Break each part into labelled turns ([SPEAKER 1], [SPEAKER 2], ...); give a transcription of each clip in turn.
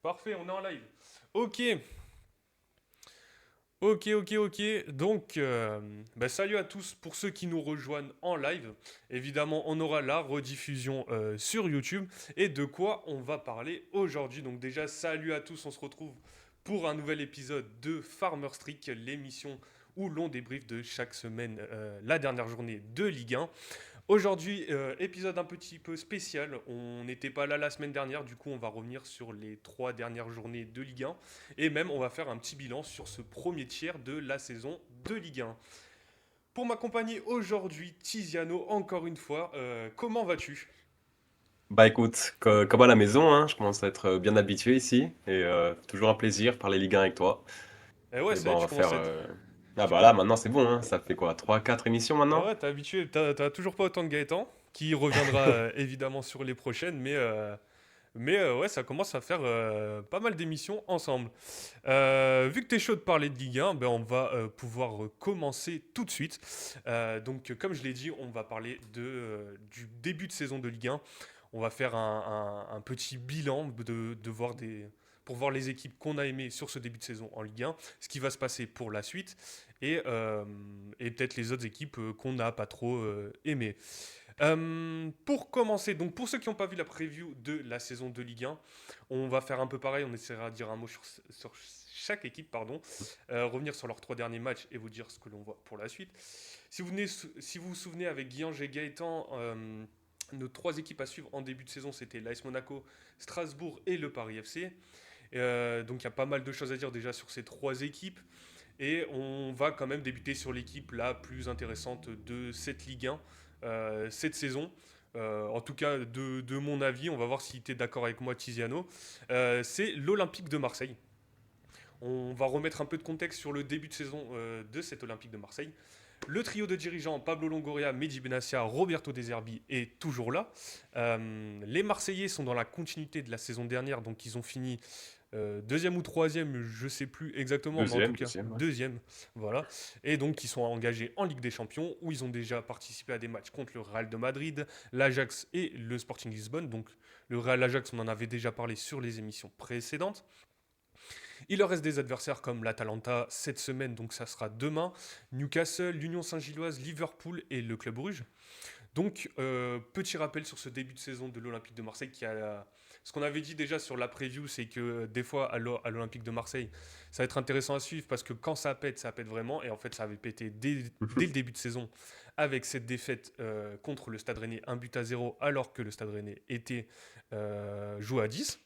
[SPEAKER 1] Parfait, on est en live. Ok, ok. Donc, salut à tous pour ceux qui nous rejoignent en live. Évidemment, on aura la rediffusion sur YouTube. Et de quoi on va parler aujourd'hui? Donc déjà, salut à tous, on se retrouve pour un nouvel épisode de Farmer Streak, l'émission où l'on débriefe de chaque semaine la dernière journée de Ligue 1. Aujourd'hui, épisode un petit peu spécial. On n'était pas là la semaine dernière, du coup on va revenir sur les 3 dernières journées de Ligue 1 et même on va faire un petit bilan sur ce premier tiers de la saison de Ligue 1. Pour m'accompagner aujourd'hui, Tiziano, encore une fois, comment vas-tu?
[SPEAKER 2] Bah écoute, comme à la maison, hein, je commence à être bien habitué ici et toujours un plaisir parler Ligue 1 avec toi.
[SPEAKER 1] Eh ouais,
[SPEAKER 2] Et
[SPEAKER 1] c'est
[SPEAKER 2] bah
[SPEAKER 1] vrai,
[SPEAKER 2] on
[SPEAKER 1] tu
[SPEAKER 2] va faire.
[SPEAKER 1] commences à être.
[SPEAKER 2] Ah
[SPEAKER 1] Tu
[SPEAKER 2] bah là
[SPEAKER 1] com-
[SPEAKER 2] maintenant c'est bon, hein, ça fait quoi, trois quatre émissions
[SPEAKER 1] Ah
[SPEAKER 2] maintenant?
[SPEAKER 1] ouais, t'es habitué, t'as toujours pas autant de Gaëtan, qui reviendra évidemment sur les prochaines, mais ouais, ça commence à faire pas mal d'émissions ensemble. Vu que tu es chaud de parler de Ligue 1, ben on va pouvoir commencer tout de suite. Comme je l'ai dit, on va parler du début de saison de Ligue 1. On va faire un petit bilan pour voir les équipes qu'on a aimées sur ce début de saison en Ligue 1, ce qui va se passer pour la suite, et peut-être les autres équipes qu'on n'a pas trop aimées. Pour commencer, donc pour ceux qui n'ont pas vu la preview de la saison de Ligue 1, on va faire un peu pareil, on essaiera de dire un mot sur chaque équipe, pardon, revenir sur leurs 3 derniers matchs et vous dire ce que l'on voit pour la suite. Si vous vous souvenez, avec Guillange et Gaëtan, nos 3 équipes à suivre en début de saison, c'était l'AS Monaco, Strasbourg et le Paris FC. Donc il y a pas mal de choses à dire déjà sur ces 3 équipes. Et on va quand même débuter sur l'équipe la plus intéressante de cette Ligue 1 cette saison. En tout cas, de mon avis, on va voir si tu es d'accord avec moi, Tiziano. C'est l'Olympique de Marseille. On va remettre un peu de contexte sur le début de saison de cet Olympique de Marseille. Le trio de dirigeants, Pablo Longoria, Mehdi Benassia, Roberto De Zerbi est toujours là. Les Marseillais sont dans la continuité de la saison dernière, donc ils ont fini deuxième ou troisième, je sais plus exactement, mais en tout
[SPEAKER 2] Deuxième,
[SPEAKER 1] cas
[SPEAKER 2] deuxième, ouais.
[SPEAKER 1] deuxième, voilà. Et donc ils sont engagés en Ligue des Champions, où ils ont déjà participé à des matchs contre le Real de Madrid, l'Ajax et le Sporting Lisbonne. Donc le Real Ajax, on en avait déjà parlé sur les émissions précédentes. Il leur reste des adversaires comme l'Atalanta cette semaine, donc ça sera demain, Newcastle, l'Union Saint-Gilloise, Liverpool et le Club Bruges. Donc, petit rappel sur ce début de saison de l'Olympique de Marseille qui a. Ce qu'on avait dit déjà sur la preview, c'est que des fois à l'Olympique de Marseille, ça va être intéressant à suivre parce que quand ça pète vraiment. Et en fait, ça avait pété dès le début de saison avec cette défaite contre le Stade Rennais, 1 but à 0, alors que le Stade Rennais était joué à 10.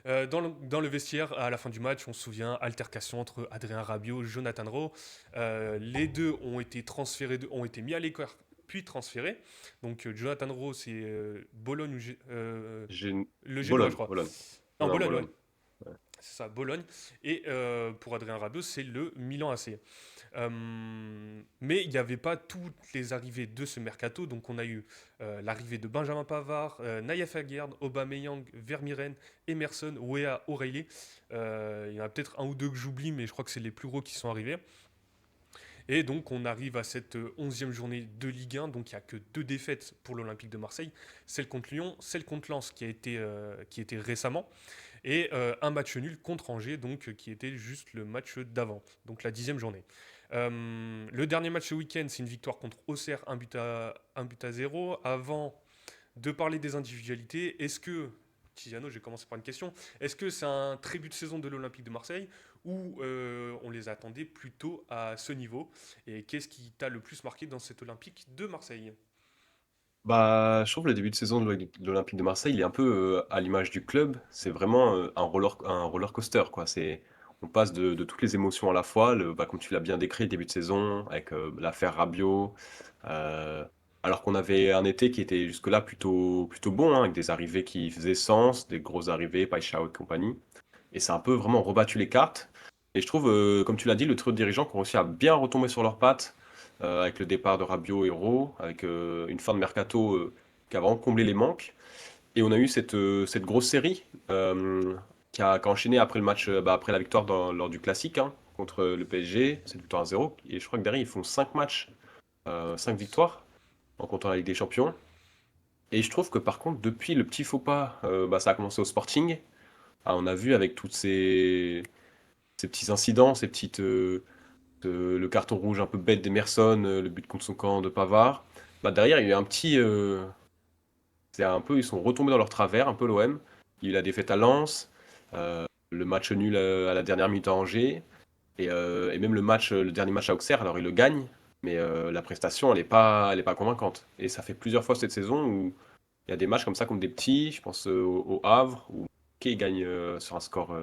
[SPEAKER 1] Dans le vestiaire, à la fin du match, on se souvient, altercation entre Adrien Rabiot et Jonathan Rowe. Les deux ont été transférés, ont été mis à l'écart, puis transférés. Donc Jonathan Rowe, c'est Bologne,
[SPEAKER 2] J'ai
[SPEAKER 1] le Génois, je
[SPEAKER 2] Bologne,
[SPEAKER 1] crois.
[SPEAKER 2] Bologne.
[SPEAKER 1] En
[SPEAKER 2] Non,
[SPEAKER 1] Bologne, ouais.
[SPEAKER 2] Bologne. Ouais.
[SPEAKER 1] C'est ça, Bologne. Et pour Adrien Rabiot, c'est le Milan AC. Mais il n'y avait pas toutes les arrivées de ce mercato. Donc on a eu l'arrivée de Benjamin Pavard, Naïef Aguerd, Aubameyang, Vermiren, Emerson, Wea, O'Reilly. Il y en a peut-être un ou deux que j'oublie, mais je crois que c'est les plus gros qui sont arrivés. Et donc on arrive à cette 11e journée de Ligue 1. Donc il n'y a que 2 défaites pour l'Olympique de Marseille. Celle contre Lyon, celle contre Lens qui était récemment. Et un match nul contre Angers, donc qui était juste le match d'avant, donc la 10e journée. Le dernier match ce week-end, c'est une victoire contre Auxerre, un but à 0. Avant de parler des individualités, est-ce que, Tiziano, j'ai commencé par une question, est-ce que c'est un très but de saison de l'Olympique de Marseille ou on les attendait plutôt à ce niveau? Et qu'est-ce qui t'a le plus marqué dans cet Olympique de Marseille?
[SPEAKER 2] Bah, je trouve le début de saison de l'Olympique de Marseille, il est un peu à l'image du club. C'est vraiment un roller coaster, quoi. On passe de toutes les émotions à la fois. Comme tu l'as bien décrit, le début de saison, avec l'affaire Rabiot. euh, alors qu'on avait un été qui était jusque-là plutôt bon, hein, avec des arrivées qui faisaient sens, des grosses arrivées, Paixão et compagnie. Et ça a un peu vraiment rebattu les cartes. Et je trouve, comme tu l'as dit, le trio de dirigeants qui ont réussi à bien retomber sur leurs pattes, avec le départ de Rabiot et Rowe, avec une fin de mercato qui a vraiment comblé les manques. Et on a eu cette grosse série qui a enchaîné après le match, après la victoire lors du classique hein, contre le PSG, cette victoire 1-0. Et je crois que derrière, ils font 5 matchs, 5 victoires en comptant la Ligue des Champions. Et je trouve que par contre, depuis le petit faux pas, ça a commencé au Sporting. on a vu avec toutes ces petits incidents, le carton rouge un peu bête d'Emerson, le but contre son camp de Pavard. Bah derrière, il y a eu un petit, c'est un peu, ils sont retombés dans leur travers, un peu l'OM. Il y a eu la défaite à Lens, le match nul à la dernière minute à Angers, et même le dernier match à Auxerre. Alors ils le gagnent, mais la prestation, elle est pas convaincante. Et ça fait plusieurs fois cette saison où il y a des matchs comme ça contre des petits. Je pense au Havre où ils gagnent sur un score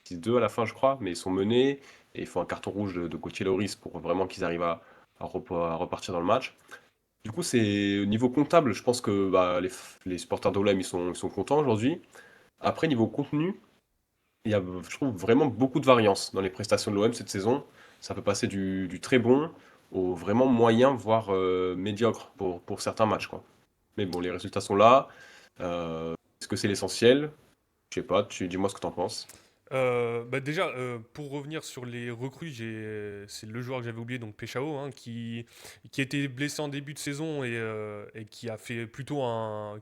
[SPEAKER 2] 6-2 à la fin, je crois, mais ils sont menés et il faut un carton rouge de Gauthier Loris pour vraiment qu'ils arrivent à repartir dans le match. Du coup, c'est au niveau comptable, je pense que bah, les supporters d'Olem ils sont contents aujourd'hui. Après, niveau contenu, il y a, je trouve, vraiment beaucoup de variance dans les prestations de l'OM cette saison. Ça peut passer du très bon au vraiment moyen, voire médiocre pour certains matchs, quoi. Mais bon, les résultats sont là. Est-ce que c'est l'essentiel? Je sais pas, dis-moi ce que t'en penses.
[SPEAKER 1] Bah déjà, pour revenir sur les recrues, c'est le joueur que j'avais oublié, donc Peshao, hein, qui était blessé en début de saison et qui a fait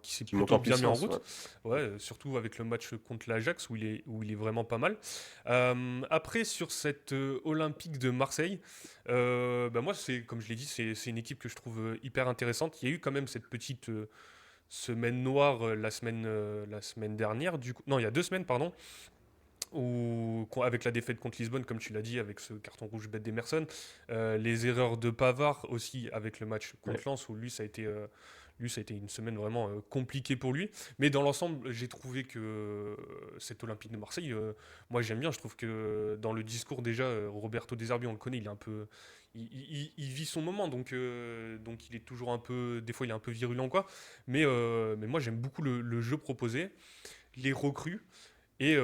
[SPEAKER 1] qui s'est
[SPEAKER 2] Qui monte
[SPEAKER 1] plutôt
[SPEAKER 2] en
[SPEAKER 1] bien mis en
[SPEAKER 2] puissance, ouais.
[SPEAKER 1] route. Ouais, surtout avec le match contre l'Ajax où il est vraiment pas mal. Après, sur cette Olympique de Marseille, bah moi, comme je l'ai dit, c'est une équipe que je trouve hyper intéressante. Il y a eu quand même cette petite semaine noire la semaine dernière, non, il y a 2 semaines, pardon, avec la défaite contre Lisbonne, comme tu l'as dit, avec ce carton rouge bête d'Emerson, les erreurs de Pavard aussi avec le match contre
[SPEAKER 2] Ouais.
[SPEAKER 1] Lens, où lui, ça a été une semaine vraiment compliquée pour lui. Mais dans l'ensemble, j'ai trouvé que cet Olympique de Marseille, moi j'aime bien. Je trouve que dans le discours déjà, Roberto De Zerbi, on le connaît, il est un peu, il vit son moment, donc il est toujours un peu, des fois il est un peu virulent quoi. Mais moi j'aime beaucoup le jeu proposé, les recrues. Et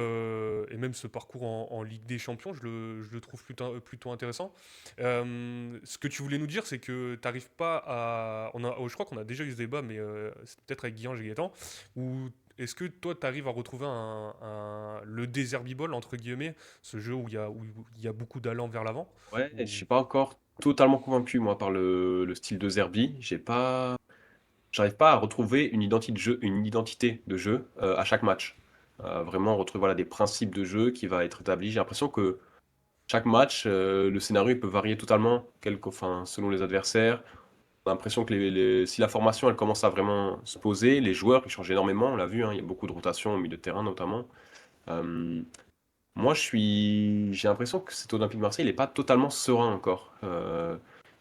[SPEAKER 1] même ce parcours en Ligue des Champions, je le trouve plutôt intéressant. Ce que tu voulais nous dire, c'est que tu n'arrives pas à... je crois qu'on a déjà eu ce débat, mais c'est peut-être avec Guillaume et Gaëtan, où est-ce que toi, tu arrives à retrouver le désherbiball, entre guillemets, ce jeu où il y a beaucoup d'allant vers l'avant
[SPEAKER 2] Ouais, je
[SPEAKER 1] ou...
[SPEAKER 2] suis pas encore totalement convaincu, moi, par le style de Zerbi. J'arrive pas à retrouver une identité de jeu à chaque match. Vraiment retrouver voilà, des principes de jeu qui va être établi. J'ai l'impression que chaque match, le scénario il peut varier totalement enfin, selon les adversaires. On a l'impression que si la formation elle commence à vraiment se poser, les joueurs ils changent énormément, on l'a vu, hein, il y a beaucoup de rotation au milieu de terrain notamment. Euh, Moi j'ai l'impression que cet Olympique de Marseille il n'est pas totalement serein encore.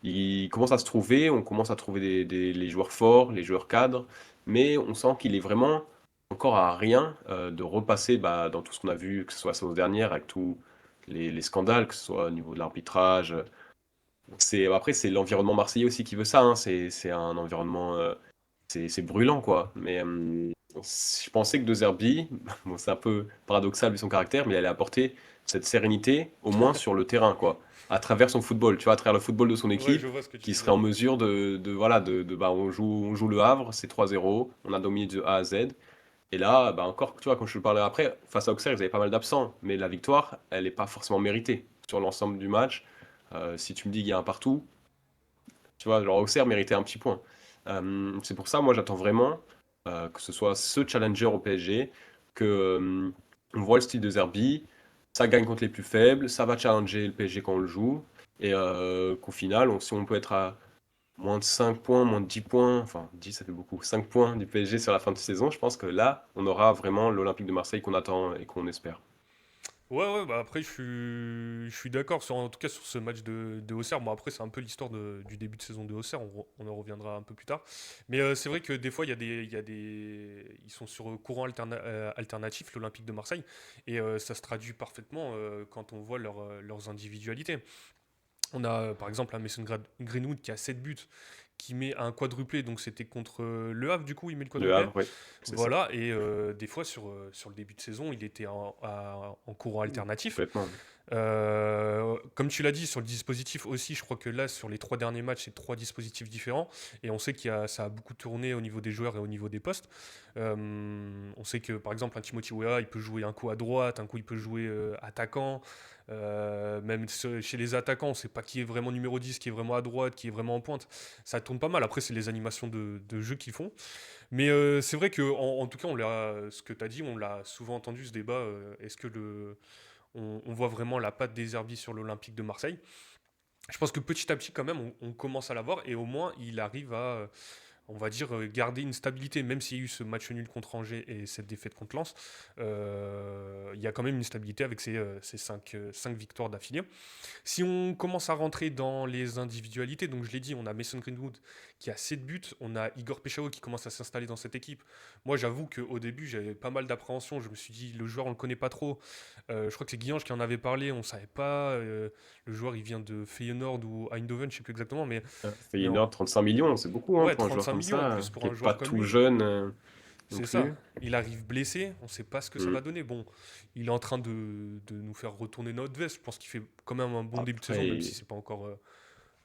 [SPEAKER 2] Il commence à se trouver, on commence à trouver les joueurs forts, les joueurs cadres, mais on sent qu'il est vraiment encore à rien de repasser bah, dans tout ce qu'on a vu, que ce soit la saison dernière avec tous les scandales, que ce soit au niveau de l'arbitrage. Après, c'est l'environnement marseillais aussi qui veut ça, hein. C'est un environnement, c'est brûlant, quoi. Mais je pensais que De Zerbi, bon, c'est un peu paradoxal vu son caractère, mais il allait apporter cette sérénité, au moins sur le terrain, quoi. À travers son football, tu vois, à travers le football de son
[SPEAKER 1] Ouais, je
[SPEAKER 2] équipe,
[SPEAKER 1] vois ce que tu
[SPEAKER 2] qui
[SPEAKER 1] veux
[SPEAKER 2] serait
[SPEAKER 1] dire.
[SPEAKER 2] en mesure voilà, bah, on joue le Havre, c'est 3-0, on a dominé de A à Z. Et là, bah encore, tu vois, quand je te parlais après, face à Auxerre, ils avaient pas mal d'absents, mais la victoire, elle n'est pas forcément méritée sur l'ensemble du match. Si tu me dis qu'il y a un partout, tu vois, genre Auxerre méritait un petit point. C'est pour ça, moi, j'attends vraiment que ce soit ce challenger au PSG, que on voit le style de Zerbi, ça gagne contre les plus faibles, ça va challenger le PSG quand on le joue, et qu'au final, si on peut être à moins de 5 points, moins de 10 points, enfin 10 ça fait beaucoup, 5 points du PSG sur la fin de saison, je pense que là, on aura vraiment l'Olympique de Marseille qu'on attend et qu'on espère.
[SPEAKER 1] Ouais, ouais, bah après, je suis d'accord, en tout cas sur ce match de Auxerre. Bon, après, c'est un peu l'histoire du début de saison de Auxerre, on en reviendra un peu plus tard. Mais c'est vrai que des fois, ils sont sur courant alternatif, l'Olympique de Marseille, et ça se traduit parfaitement quand on voit leurs individualités. On a par exemple un Greenwood qui a 7 buts, qui met un quadruplé, donc c'était contre Le Havre, du coup, il met le
[SPEAKER 2] Le
[SPEAKER 1] quadruplé.
[SPEAKER 2] Havre, oui, c'est ça.
[SPEAKER 1] Voilà, et des fois sur le début de saison, il était en courant alternatif.
[SPEAKER 2] Complètement.
[SPEAKER 1] Comme tu l'as dit, sur le dispositif aussi, je crois que là, sur les 3 derniers matchs, c'est 3 dispositifs différents. Et on sait ça a beaucoup tourné au niveau des joueurs et au niveau des postes. On sait que, par exemple, un Timothy Weah, il peut jouer un coup à droite, un coup il peut jouer attaquant. Même chez les attaquants, on ne sait pas qui est vraiment numéro 10, qui est vraiment à droite, qui est vraiment en pointe. Ça tourne pas mal. Après, c'est les animations de jeu qu'ils font. Mais c'est vrai que, en tout cas, ce que tu as dit, on l'a souvent entendu ce débat. Est-ce que on voit vraiment la patte des Zerbi sur l'Olympique de Marseille? Je pense que petit à petit, quand même, on commence à l'avoir et au moins, il arrive à, on va dire, garder une stabilité, même s'il y a eu ce match nul contre Angers et cette défaite contre Lens, il y a quand même une stabilité avec ces 5 victoires d'affilée. Si on commence à rentrer dans les individualités, donc je l'ai dit, on a Mason Greenwood qui a 7 buts, on a Igor Pechao qui commence à s'installer dans cette équipe. Moi, j'avoue qu'au début, j'avais pas mal d'appréhension. Je me suis dit, le joueur, on le connaît pas trop. Je crois que c'est Guillange qui en avait parlé, on savait pas. Le joueur, il vient de Feyenoord ou Eindhoven, je sais plus exactement, mais
[SPEAKER 2] Feyenoord, 35 millions, c'est beaucoup hein,
[SPEAKER 1] ouais,
[SPEAKER 2] pour un joueur
[SPEAKER 1] 35
[SPEAKER 2] comme
[SPEAKER 1] millions en
[SPEAKER 2] ça,
[SPEAKER 1] plus pour
[SPEAKER 2] qui est
[SPEAKER 1] un
[SPEAKER 2] pas
[SPEAKER 1] joueur comme
[SPEAKER 2] tout
[SPEAKER 1] lui.
[SPEAKER 2] jeune non
[SPEAKER 1] C'est ça.
[SPEAKER 2] plus.
[SPEAKER 1] Il arrive blessé, on ne sait pas ce que ça
[SPEAKER 2] Mm.
[SPEAKER 1] va donner. Bon, il est en train de nous faire retourner notre veste. Je pense qu'il fait quand même un bon début de saison, même si
[SPEAKER 2] Après,
[SPEAKER 1] c'est pas encore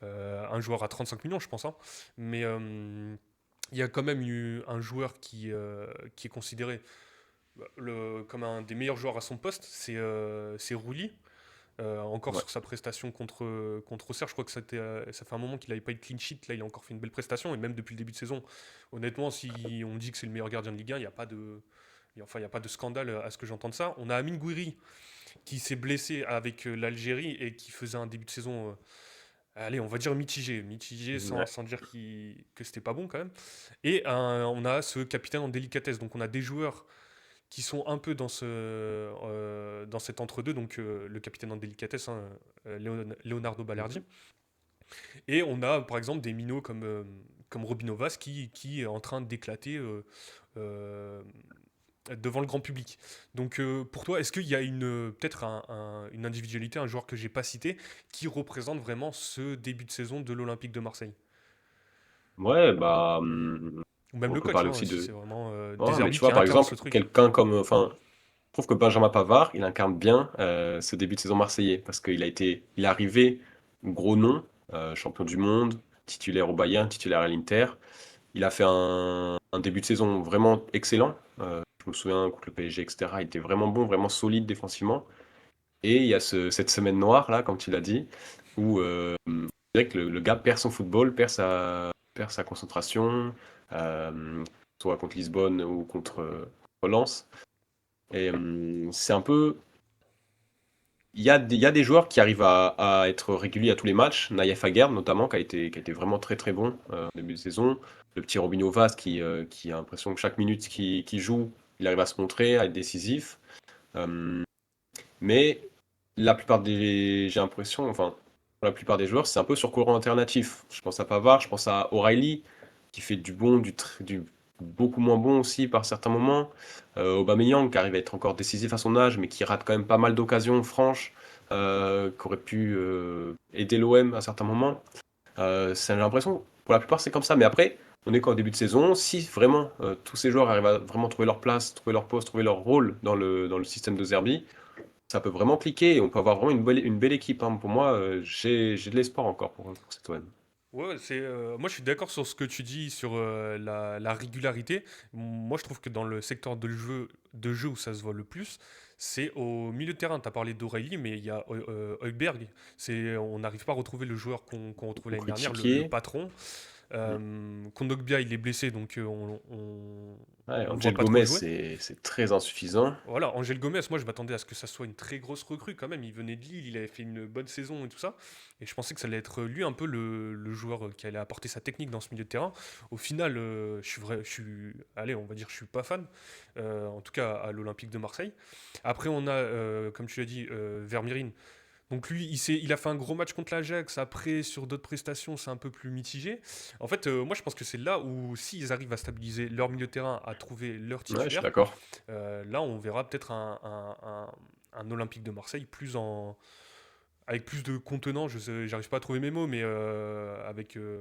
[SPEAKER 1] un joueur à 35 millions, je pense, hein. Mais il y a quand même eu un joueur qui est considéré comme un des meilleurs joueurs à son poste, c'est Rouli. Encore
[SPEAKER 2] ouais.
[SPEAKER 1] sur sa prestation contre Auxerre, je crois que ça fait un moment qu'il n'avait pas eu de clean sheet. Là, il a encore fait une belle prestation. Et même depuis le début de saison, honnêtement, si on dit que c'est le meilleur gardien de Ligue 1, il n'y a pas de, enfin, il y a pas de scandale à ce que j'entende ça. On a Amine Gouiri qui s'est blessé avec l'Algérie et qui faisait un début de saison, allez, on va dire mitigé. Mitigé
[SPEAKER 2] Ouais.
[SPEAKER 1] sans dire que c'était pas bon quand même. Et on a ce capitaine en délicatesse. Donc on a des joueurs qui sont un peu dans cet entre-deux, donc le capitaine en délicatesse, hein, Leonardo Balerdi.
[SPEAKER 2] Mhm.
[SPEAKER 1] Et on a par exemple des minots comme Robin Ovas qui est en train d'éclater euh, devant le grand public. Donc pour toi, est-ce qu'il y a peut-être une individualité, un joueur que j'ai pas cité, qui représente vraiment ce début de saison de l'Olympique de Marseille?
[SPEAKER 2] Ouais, bah,
[SPEAKER 1] Ou même
[SPEAKER 2] on
[SPEAKER 1] le
[SPEAKER 2] peut
[SPEAKER 1] coach,
[SPEAKER 2] parler
[SPEAKER 1] hein,
[SPEAKER 2] aussi
[SPEAKER 1] si
[SPEAKER 2] de.
[SPEAKER 1] c'est vraiment
[SPEAKER 2] Ouais, mais
[SPEAKER 1] Deserbi
[SPEAKER 2] tu
[SPEAKER 1] qui
[SPEAKER 2] vois, par
[SPEAKER 1] incarne ce
[SPEAKER 2] exemple,
[SPEAKER 1] truc.
[SPEAKER 2] quelqu'un comme. Enfin, je trouve que Benjamin Pavard, il incarne bien ce début de saison marseillais parce il est arrivé gros nom, champion du monde, titulaire au Bayern, titulaire à l'Inter. Il a fait un début de saison vraiment excellent. Je me souviens contre le PSG, etc. Il était vraiment bon, vraiment solide défensivement. Et il y a cette semaine noire, là, comme tu l'as dit, où c'est vrai que le gars perd son football, perd sa concentration, soit contre Lisbonne ou contre Lens. Et c'est un peu. Il y a des joueurs qui arrivent à être réguliers à tous les matchs. Naïef Aguerd, notamment, qui a été vraiment très très bon en début de saison. Le petit Robinho Vaz qui a l'impression que chaque minute qu'il joue, il arrive à se montrer, à être décisif. Euh, mais la plupart j'ai l'impression, enfin, pour la plupart des joueurs, c'est un peu sur courant alternatif. Je pense à Pavard, je pense à O'Reilly, qui fait du bon, du beaucoup moins bon aussi par certains moments. Aubameyang, qui arrive à être encore décisif à son âge, mais qui rate quand même pas mal d'occasions franches, qui aurait pu aider l'OM à certains moments. J'ai l'impression, pour la plupart, c'est comme ça. Mais après, on est qu'au début de saison. Si vraiment tous ces joueurs arrivent à vraiment trouver leur place, trouver leur poste, trouver leur rôle dans le système de Zerbi, ça peut vraiment cliquer et on peut avoir vraiment une belle équipe, hein. Pour moi, j'ai de l'espoir encore pour cette OM.
[SPEAKER 1] Ouais, moi je suis d'accord sur ce que tu dis sur la régularité. Moi je trouve que dans le secteur de jeu où ça se voit le plus, c'est au milieu de terrain. Tu as parlé d'Aurélie, mais il y a Højbjerg. On n'arrive pas à retrouver le joueur qu'on retrouvait l'année
[SPEAKER 2] Beaucoup
[SPEAKER 1] dernière, le
[SPEAKER 2] critiqué.
[SPEAKER 1] patron.
[SPEAKER 2] Mm.
[SPEAKER 1] Kondogbia, il est blessé, donc
[SPEAKER 2] Ouais,
[SPEAKER 1] on le voit
[SPEAKER 2] Angel
[SPEAKER 1] pas trop
[SPEAKER 2] Gomez,
[SPEAKER 1] jouer.
[SPEAKER 2] c'est très insuffisant.
[SPEAKER 1] Voilà, Angel Gomez, moi je m'attendais à ce que ça soit une très grosse recrue quand même. Il venait de Lille, il avait fait une bonne saison et tout ça. Et je pensais que ça allait être lui un peu le joueur qui allait apporter sa technique dans ce milieu de terrain. Au final, allez, on va dire, je suis pas fan, en tout cas à l'Olympique de Marseille. Après, on a, comme tu l'as dit, Vermirin. Donc lui, il a fait un gros match contre l'Ajax. Après, sur d'autres prestations, c'est un peu plus mitigé. En fait, moi, je pense que c'est là où, s'ils arrivent à stabiliser leur milieu de terrain, à trouver leur
[SPEAKER 2] Ouais, je suis
[SPEAKER 1] titulaire,
[SPEAKER 2] d'accord.
[SPEAKER 1] là, on verra peut-être un Olympique de Marseille avec plus de contenant. J'arrive pas à trouver mes mots, mais
[SPEAKER 2] Ouais,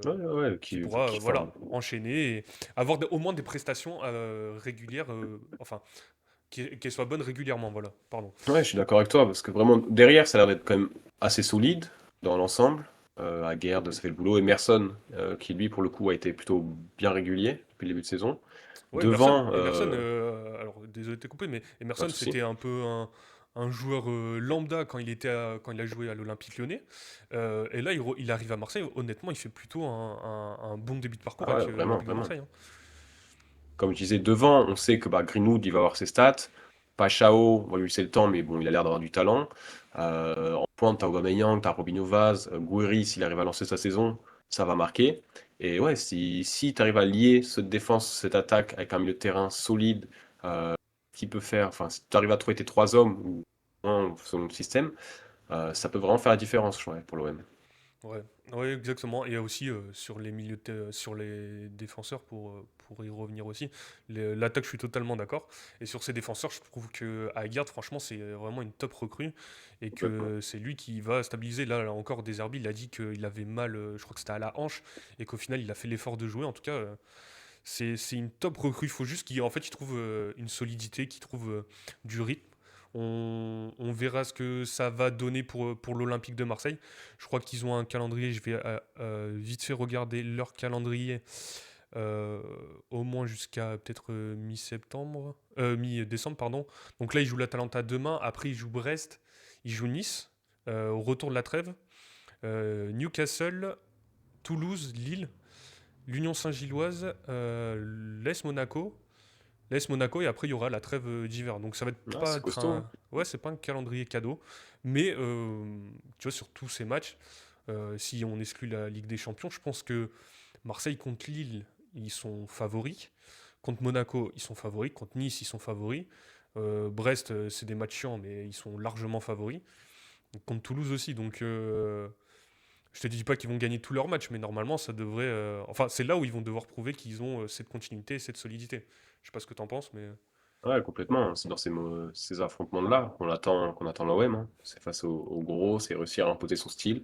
[SPEAKER 2] ouais, ouais,
[SPEAKER 1] qui pourra,
[SPEAKER 2] enfin,
[SPEAKER 1] voilà, enchaîner et avoir au moins des prestations régulières. Enfin, qu'elle soit bonne régulièrement, voilà, pardon.
[SPEAKER 2] Ouais, je suis d'accord avec toi, parce que vraiment, derrière, ça a l'air d'être quand même assez solide dans l'ensemble. Aguerd, ça fait le boulot. Emerson, qui lui, pour le coup, a été plutôt bien régulier depuis le début de saison.
[SPEAKER 1] Ouais,
[SPEAKER 2] Devant,
[SPEAKER 1] Emerson, alors désolé de te couper, mais
[SPEAKER 2] pas
[SPEAKER 1] Emerson
[SPEAKER 2] de souci.
[SPEAKER 1] c'était un peu un joueur lambda quand quand il a joué à l'Olympique Lyonnais. Et là, il arrive à Marseille. Honnêtement, il fait plutôt un bon début de parcours
[SPEAKER 2] Ah ouais,
[SPEAKER 1] avec
[SPEAKER 2] vraiment,
[SPEAKER 1] l'Olympique de
[SPEAKER 2] vraiment.
[SPEAKER 1] Marseille, hein.
[SPEAKER 2] Comme je disais, devant, on sait que bah, Greenwood, il va avoir ses stats. Pachao, on va lui laisser le temps, mais bon, il a l'air d'avoir du talent. En pointe, t'as Aubameyang, t'as Robinho Vaz, Gouiri, s'il arrive à lancer sa saison, ça va marquer. Et ouais, si tu arrives à lier cette défense, cette attaque avec un milieu de terrain solide, qui peut faire, enfin, si tu arrives à trouver tes trois hommes, ou un selon le système, ça peut vraiment faire la différence, je crois, pour l'OM.
[SPEAKER 1] Ouais, ouais, exactement. Et aussi sur les sur les défenseurs pour y revenir aussi. L'attaque, je suis totalement d'accord. Et sur ces défenseurs, je trouve que Aguerd, franchement, c'est vraiment une top recrue et
[SPEAKER 2] Complètement.
[SPEAKER 1] que c'est lui qui va stabiliser. Là encore, Deserbi, il a dit qu'il avait mal, je crois que c'était à la hanche, et qu'au final, il a fait l'effort de jouer. En tout cas, c'est une top recrue. Il faut juste qu'il en fait, il trouve une solidité, qu'il trouve du rythme. On verra ce que ça va donner pour l'Olympique de Marseille. Je crois qu'ils ont un calendrier. Je vais vite fait regarder leur calendrier euh, au moins jusqu'à peut-être mi-septembre, mi-décembre, pardon. Donc là, ils jouent l'Atalanta demain. Après, ils jouent Brest, ils jouent Nice au retour de la trêve, Newcastle, Toulouse, Lille, l'Union Saint-Gilloise, l'AS Monaco. L'AS Monaco et après il y aura la trêve d'hiver. Donc ça va
[SPEAKER 2] Ah,
[SPEAKER 1] pas
[SPEAKER 2] c'est
[SPEAKER 1] être
[SPEAKER 2] costaud, hein.
[SPEAKER 1] un. Ouais, c'est pas un calendrier cadeau. Mais tu vois, sur tous ces matchs, si on exclut la Ligue des Champions, je pense que Marseille contre Lille, ils sont favoris. Contre Monaco, ils sont favoris. Contre Nice, ils sont favoris. Brest, c'est des matchs chiants, mais ils sont largement favoris. Contre Toulouse aussi. Donc je te dis pas qu'ils vont gagner tous leurs matchs, mais normalement, ça devrait. Enfin, c'est là où ils vont devoir prouver qu'ils ont cette continuité et cette solidité. Je sais pas ce que t'en penses, mais.
[SPEAKER 2] Ouais, complètement. C'est dans ces affrontements-là qu'on attend l'OM, hein. C'est face aux gros, c'est réussir à imposer son style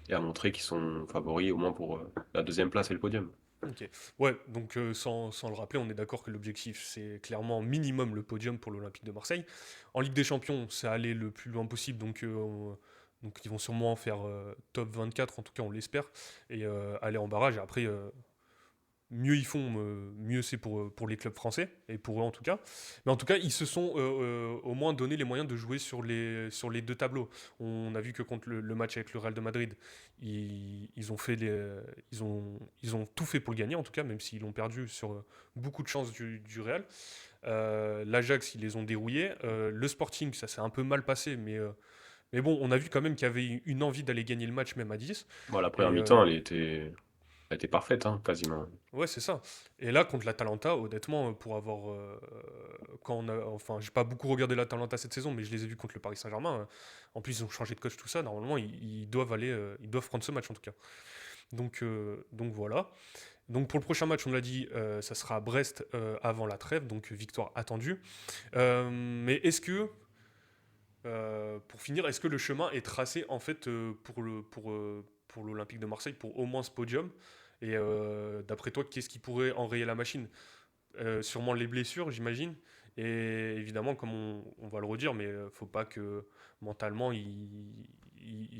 [SPEAKER 2] et à montrer qu'ils sont favoris au moins pour la deuxième place et le podium.
[SPEAKER 1] Ok. Ouais, donc sans le rappeler, on est d'accord que l'objectif, c'est clairement minimum le podium pour l'Olympique de Marseille. En Ligue des Champions, c'est aller le plus loin possible, donc ils vont sûrement faire top 24, en tout cas on l'espère, et aller en barrage. Et après, mieux ils font, mieux c'est pour les clubs français, et pour eux en tout cas. Mais en tout cas, ils se sont au moins donné les moyens de jouer sur les deux tableaux. On a vu que contre le match avec le Real de Madrid, ils ont fait ils ont tout fait pour le gagner, en tout cas, même s'ils l'ont perdu sur beaucoup de chances du Real. L'Ajax, ils les ont dérouillés. Le Sporting, ça s'est un peu mal passé, mais bon, on a vu quand même qu'il y avait une envie d'aller gagner le match, même à 10.
[SPEAKER 2] Bon, la
[SPEAKER 1] Et
[SPEAKER 2] première mi-temps, elle était parfaite, hein, quasiment.
[SPEAKER 1] ouais, c'est ça. Et là, contre l'Atalanta, honnêtement, pour avoir. Quand on a, enfin, j'ai pas beaucoup regardé l'Atalanta cette saison, mais je les ai vus contre le Paris Saint-Germain. En plus, ils ont changé de coach, tout ça. Normalement, ils doivent aller, ils doivent prendre ce match en tout cas. Donc voilà. Donc pour le prochain match, on l'a dit, ça sera Brest avant la trêve, donc victoire attendue. Mais pour finir, est-ce que le chemin est tracé en fait pour l'Olympique de Marseille pour au moins ce podium? Et d'après toi, qu'est-ce qui pourrait enrayer la machine? Sûrement les blessures, j'imagine. Et évidemment, comme on va le redire, mais faut pas que mentalement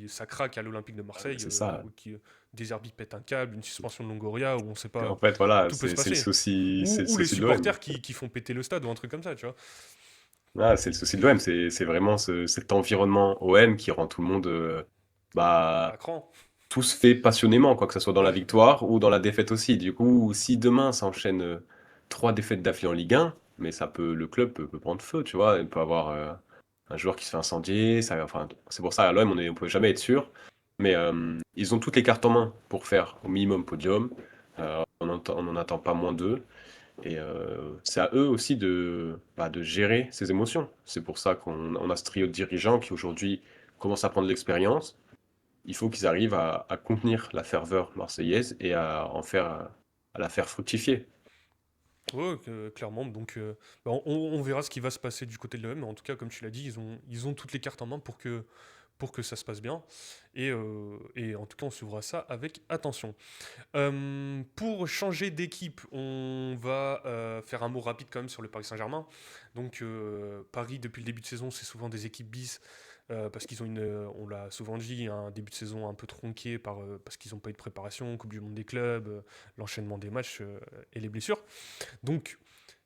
[SPEAKER 1] ça craque à l'Olympique de
[SPEAKER 2] Ah, mais
[SPEAKER 1] Marseille,
[SPEAKER 2] c'est ça.
[SPEAKER 1] ou des arbitres pètent un câble, une suspension de Longoria, où on sait pas,
[SPEAKER 2] En fait, voilà,
[SPEAKER 1] tout peut se
[SPEAKER 2] c'est le
[SPEAKER 1] passer.
[SPEAKER 2] souci, c'est le
[SPEAKER 1] Ou les
[SPEAKER 2] souci de l'OM.
[SPEAKER 1] supporters qui font péter le stade ou un truc comme ça, tu vois.
[SPEAKER 2] Ah, c'est le souci de l'OM, c'est vraiment cet environnement OM qui rend tout le monde,
[SPEAKER 1] À
[SPEAKER 2] bah,
[SPEAKER 1] cran.
[SPEAKER 2] tout se fait passionnément, quoi que ce soit dans la
[SPEAKER 1] Ouais.
[SPEAKER 2] victoire ou dans la défaite aussi. Du coup, si demain ça enchaîne trois défaites d'affilée en Ligue 1, mais le club peut prendre feu, tu vois. Il peut avoir un joueur qui se fait incendier. Enfin, c'est pour ça à l'OM, on peut jamais être sûr. Mais ils ont toutes les cartes en main pour faire au minimum podium. On n'en attend pas moins d'eux. Et c'est à eux aussi de gérer ces émotions. C'est pour ça qu'on a ce trio de dirigeants qui aujourd'hui commence à prendre de l'expérience. Il faut qu'ils arrivent à contenir la ferveur marseillaise et à la faire fructifier.
[SPEAKER 1] Ouais, clairement. Donc, on verra ce qui va se passer du côté de l'OM. Mais en tout cas, comme tu l'as dit, ils ont toutes les cartes en main pour que ça se passe bien. Et en tout cas, on suivra ça avec attention. Pour changer d'équipe, on va faire un mot rapide quand même sur le Paris Saint-Germain. Donc Paris, depuis le début de saison, c'est souvent des équipes bis parce qu'ils ont on l'a souvent dit, un début de saison un peu tronqué parce qu'ils n'ont pas eu de préparation, Coupe du Monde des clubs, l'enchaînement des matchs et les blessures. Donc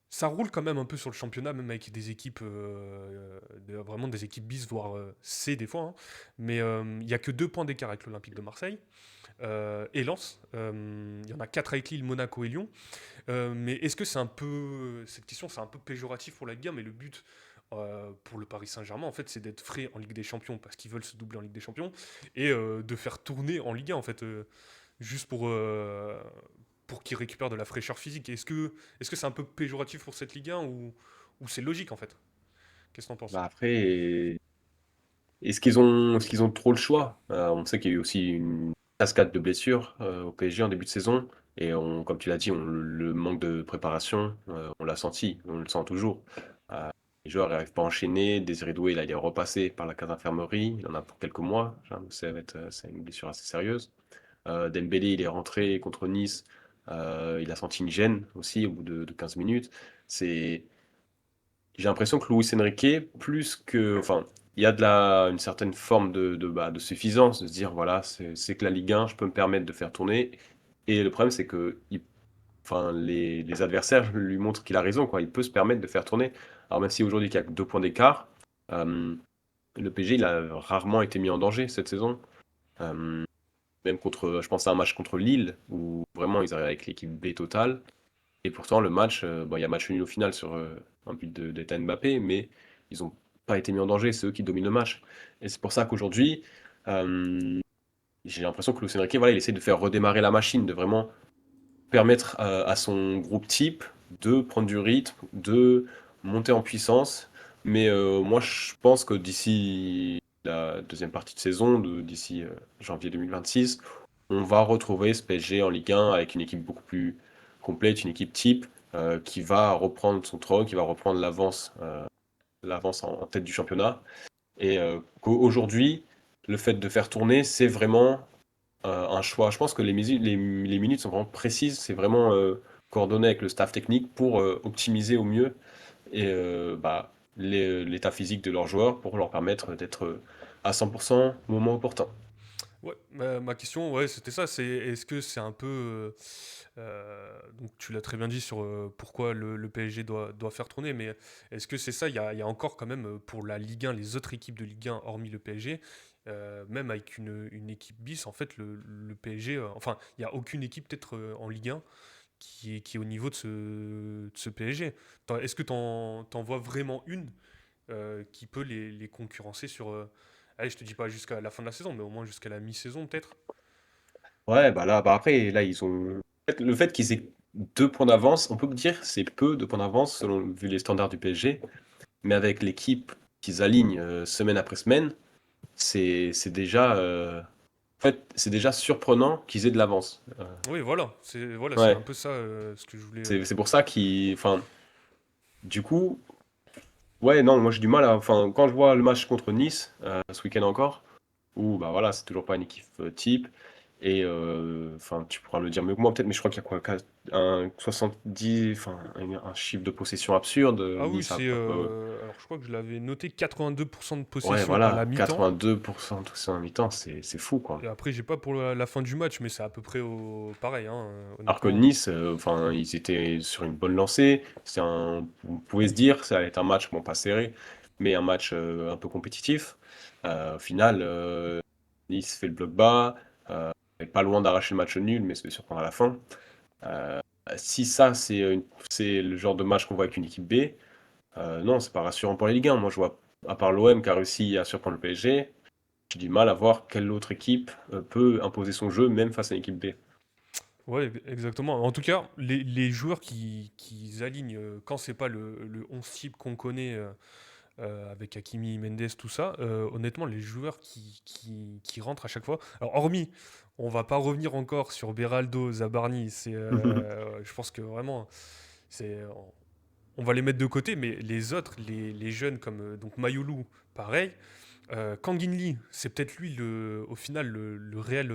[SPEAKER 1] ça roule quand même un peu sur le championnat, même avec des équipes, vraiment des équipes bis, voire C des fois, hein. Mais il n'y a que 2 points d'écart avec l'Olympique de Marseille et Lens. Il y en a 4 avec Lille, Monaco et Lyon. Mais est-ce que c'est un peu. Cette question, c'est un peu péjoratif pour la Ligue 1, mais le but pour le Paris Saint-Germain, en fait, c'est d'être frais en Ligue des Champions parce qu'ils veulent se doubler en Ligue des Champions et de faire tourner en Ligue 1, en fait, juste pour qu'ils récupèrent de la fraîcheur physique. Est-ce que c'est un peu péjoratif pour cette Ligue 1 ou c'est logique, en fait? Qu'est-ce que t'en penses?
[SPEAKER 2] Bah après, est-ce qu'ils ont trop le choix? On sait qu'il y a eu aussi une cascade de blessures au PSG en début de saison. Et comme tu l'as dit, le manque de préparation, on l'a senti, on le sent toujours. Euh, les joueurs n'arrivent pas à enchaîner. Désiré Doué, là, il est repassé par la case d'infirmerie. Il en a pour quelques mois. C'est une blessure assez sérieuse. Dembélé, il est rentré contre Nice. Il a senti une gêne aussi au bout de 15 minutes. C'est J'ai l'impression que Luis Enrique, plus que, enfin, il y a une certaine forme de suffisance, de se dire, voilà, c'est que la Ligue 1, je peux me permettre de faire tourner. Et le problème, c'est que enfin, les adversaires lui montrent qu'il a raison, quoi. Il peut se permettre de faire tourner. Alors même si aujourd'hui, il y a que 2 points d'écart, euh, le PSG, il a rarement été mis en danger cette saison. Euh, Même je pense à un match contre Lille, où vraiment ils arrivent avec l'équipe B totale. Et pourtant, le match, bon, il y a match nul au final sur un but d'Ethan Mbappé, mais ils n'ont pas été mis en danger, c'est eux qui dominent le match. Et c'est pour ça qu'aujourd'hui, euh, j'ai l'impression que Luis Enrique, voilà, il essaie de faire redémarrer la machine, de vraiment permettre à son groupe type de prendre du rythme, de monter en puissance. Mais moi, je pense que d'ici la deuxième partie de saison, d'ici janvier 2026, on va retrouver ce PSG en Ligue 1 avec une équipe beaucoup plus complète, une équipe type qui va reprendre son trône, qui va reprendre l'avance en tête du championnat. Et qu'aujourd'hui, le fait de faire tourner, c'est vraiment un choix. Je pense que les minutes sont vraiment précises, c'est vraiment coordonné avec le staff technique pour optimiser au mieux l'état physique de leurs joueurs pour leur permettre d'être à 100% au moment opportun.
[SPEAKER 1] Ouais, ma question, ouais, c'était ça. Est-ce que c'est un peu, donc tu l'as très bien dit sur pourquoi le PSG doit faire tourner, mais est-ce que c'est ça? Il y a encore quand même pour la Ligue 1, les autres équipes de Ligue 1 hormis le PSG, même avec une équipe bis, en fait, le PSG, enfin, il n'y a aucune équipe peut-être en Ligue 1 qui est au niveau de ce PSG. Est-ce que t'en vois vraiment une qui peut les concurrencer sur. Allez, je te dis pas jusqu'à la fin de la saison, mais au moins jusqu'à la mi-saison peut-être.
[SPEAKER 2] Ouais, bah après, là, le fait qu'ils aient 2 points d'avance, on peut dire c'est peu de points d'avance vu les standards du PSG, mais avec l'équipe qu'ils alignent semaine après semaine, c'est déjà, en fait, c'est déjà surprenant qu'ils aient de l'avance.
[SPEAKER 1] Oui, voilà, c'est un
[SPEAKER 2] Ouais,
[SPEAKER 1] peu ça ce que je voulais.
[SPEAKER 2] c'est pour ça enfin, du coup, ouais, non, moi j'ai du mal enfin, quand je vois le match contre Nice, ce week-end encore, où bah voilà, c'est toujours pas une équipe type. Et enfin, tu pourras le dire mieux que moi peut-être, mais je crois qu'il y a quoi, un 70, enfin, un chiffre de possession absurde.
[SPEAKER 1] Ah oui,
[SPEAKER 2] Nice a,
[SPEAKER 1] c'est. Alors je crois que je l'avais noté 82% de
[SPEAKER 2] ouais,
[SPEAKER 1] possession à la
[SPEAKER 2] voilà,
[SPEAKER 1] mi-temps.
[SPEAKER 2] 82% tout ça en mi-temps, c'est fou quoi.
[SPEAKER 1] Et après, j'ai pas pour la fin du match, mais c'est à peu près pareil, hein,
[SPEAKER 2] Alors que
[SPEAKER 1] honnêtement.
[SPEAKER 2] Nice, enfin, ils étaient sur une bonne lancée. Vous pouvez se dire, ça allait être un match, bon, pas serré, mais un match un peu compétitif. Au final, Nice fait le bloc bas, est pas loin d'arracher le match nul, mais se fait surprendre à la fin. Euh, Si ça, c'est le genre de match qu'on voit avec une équipe B, non, c'est pas rassurant pour les Ligue 1. Moi, je vois, à part l'OM qui a réussi à surprendre le PSG, j'ai du mal à voir quelle autre équipe peut imposer son jeu, même face à une équipe B.
[SPEAKER 1] Ouais, exactement. En tout cas, les joueurs qui alignent, quand c'est pas le 11 type qu'on connaît avec Hakimi, Mendes, tout ça, honnêtement, les joueurs qui rentrent à chaque fois. Alors, hormis, on va pas revenir encore sur Beraldo, Zabarni, je pense que vraiment, c'est. on va les mettre de côté, mais les autres, les jeunes comme donc Mayulu, pareil. Kang In Lee, c'est peut-être lui au final le réel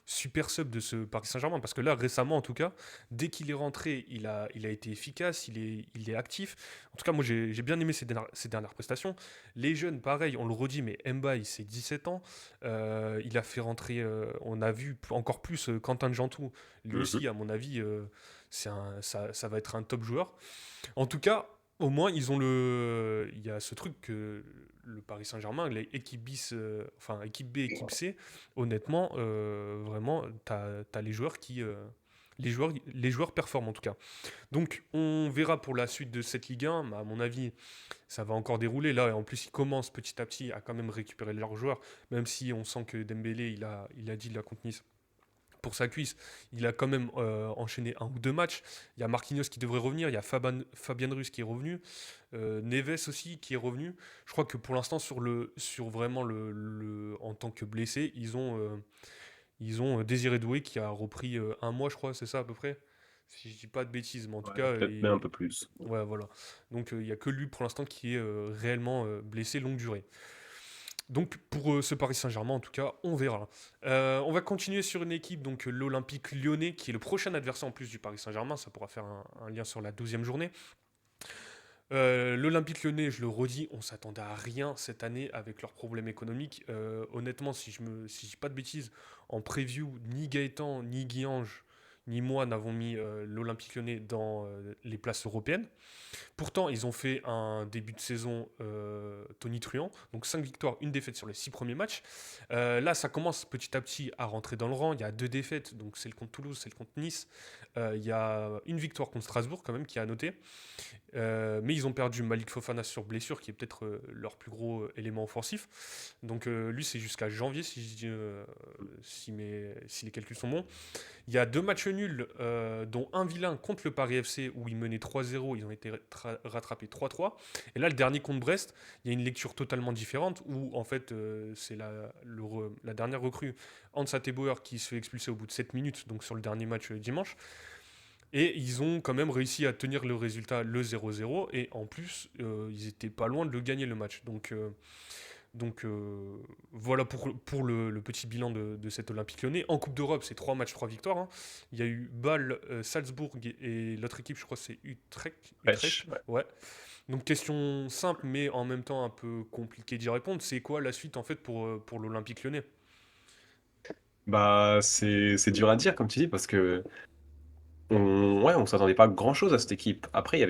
[SPEAKER 1] super sub de ce Paris Saint-Germain. Parce que là, récemment en tout cas, dès qu'il est rentré, il a été efficace, il est actif. En tout cas, moi j'ai bien aimé ses dernières prestations. Les jeunes, pareil, on le redit, mais Mbaye, c'est 17 ans. Il a fait rentrer, on a vu encore plus Quentin Jantou. Lui
[SPEAKER 2] Mhm.
[SPEAKER 1] aussi, à mon avis, ça va être un top joueur. En tout cas, au moins, il y a ce truc que le Paris Saint-Germain, les équipes bis, enfin équipe B, équipe C, honnêtement, vraiment, t'as les joueurs performent en tout cas. Donc, on verra pour la suite de cette Ligue 1. Mais à mon avis, ça va encore dérouler. Là, en plus, ils commencent petit à petit à quand même récupérer leurs joueurs, même si on sent que Dembélé, il a dit de la contre Nice pour sa cuisse, il a quand même enchaîné un ou deux matchs. Il y a Marquinhos qui devrait revenir, il y a Fabien Ruiz qui est revenu, Neves aussi qui est revenu. Je crois que pour l'instant, sur vraiment en tant que blessé, ils ont Désiré Doué qui a repris un mois, je crois, c'est ça à peu près. Si je dis pas de bêtises, mais en tout
[SPEAKER 2] Ouais,
[SPEAKER 1] cas,
[SPEAKER 2] peut-être même un peu plus.
[SPEAKER 1] ouais, voilà. Donc il n'y a que lui pour l'instant qui est réellement blessé longue durée. Donc pour ce Paris Saint-Germain, en tout cas, on verra. On va continuer sur une équipe, donc l'Olympique Lyonnais, qui est le prochain adversaire en plus du Paris Saint-Germain. Ça pourra faire un lien sur la 12e journée. L'Olympique Lyonnais, je le redis, on s'attendait à rien cette année avec leurs problèmes économiques. Honnêtement, si je dis pas de bêtises, en preview, ni Gaëtan, ni Guy-Ange, ni moi n'avons mis l'Olympique Lyonnais dans les places européennes. Pourtant, ils ont fait un début de saison tonitruant. Donc 5 victoires, une défaite sur les 6 premiers matchs. Là, ça commence petit à petit à rentrer dans le rang. Il y a 2 défaites, donc c'est le contre Toulouse, c'est le contre Nice. Il y a une victoire contre Strasbourg quand même qui est à noter. Mais ils ont perdu Malik Fofana sur blessure, qui est peut-être leur plus gros élément offensif. Donc lui, c'est jusqu'à janvier, si les calculs sont bons. Il y a 2 matchs nuls, dont un vilain contre le Paris FC où ils menaient 3-0, ils ont été rattrapés 3-3. Et là, le dernier contre Brest, il y a une lecture totalement différente où en fait c'est la dernière recrue, Hans Ateboer, qui se fait expulser au bout de 7 minutes, donc sur le dernier match dimanche. Et ils ont quand même réussi à tenir le résultat, le 0-0. Et en plus, ils étaient pas loin de le gagner le match. Donc, voilà pour le petit bilan de cet Olympique Lyonnais. En Coupe d'Europe, c'est 3 matchs, 3 victoires, hein. Il y a eu Bâle, Salzbourg et l'autre équipe, je crois, c'est Utrecht. Utrecht,
[SPEAKER 2] Pêche, ouais.
[SPEAKER 1] ouais. Donc question simple, mais en même temps un peu compliqué d'y répondre. C'est quoi la suite en fait pour l'Olympique Lyonnais?
[SPEAKER 2] Bah, c'est dur à dire, comme tu dis, parce que ouais, on s'attendait pas à grand-chose à cette équipe. Après, il y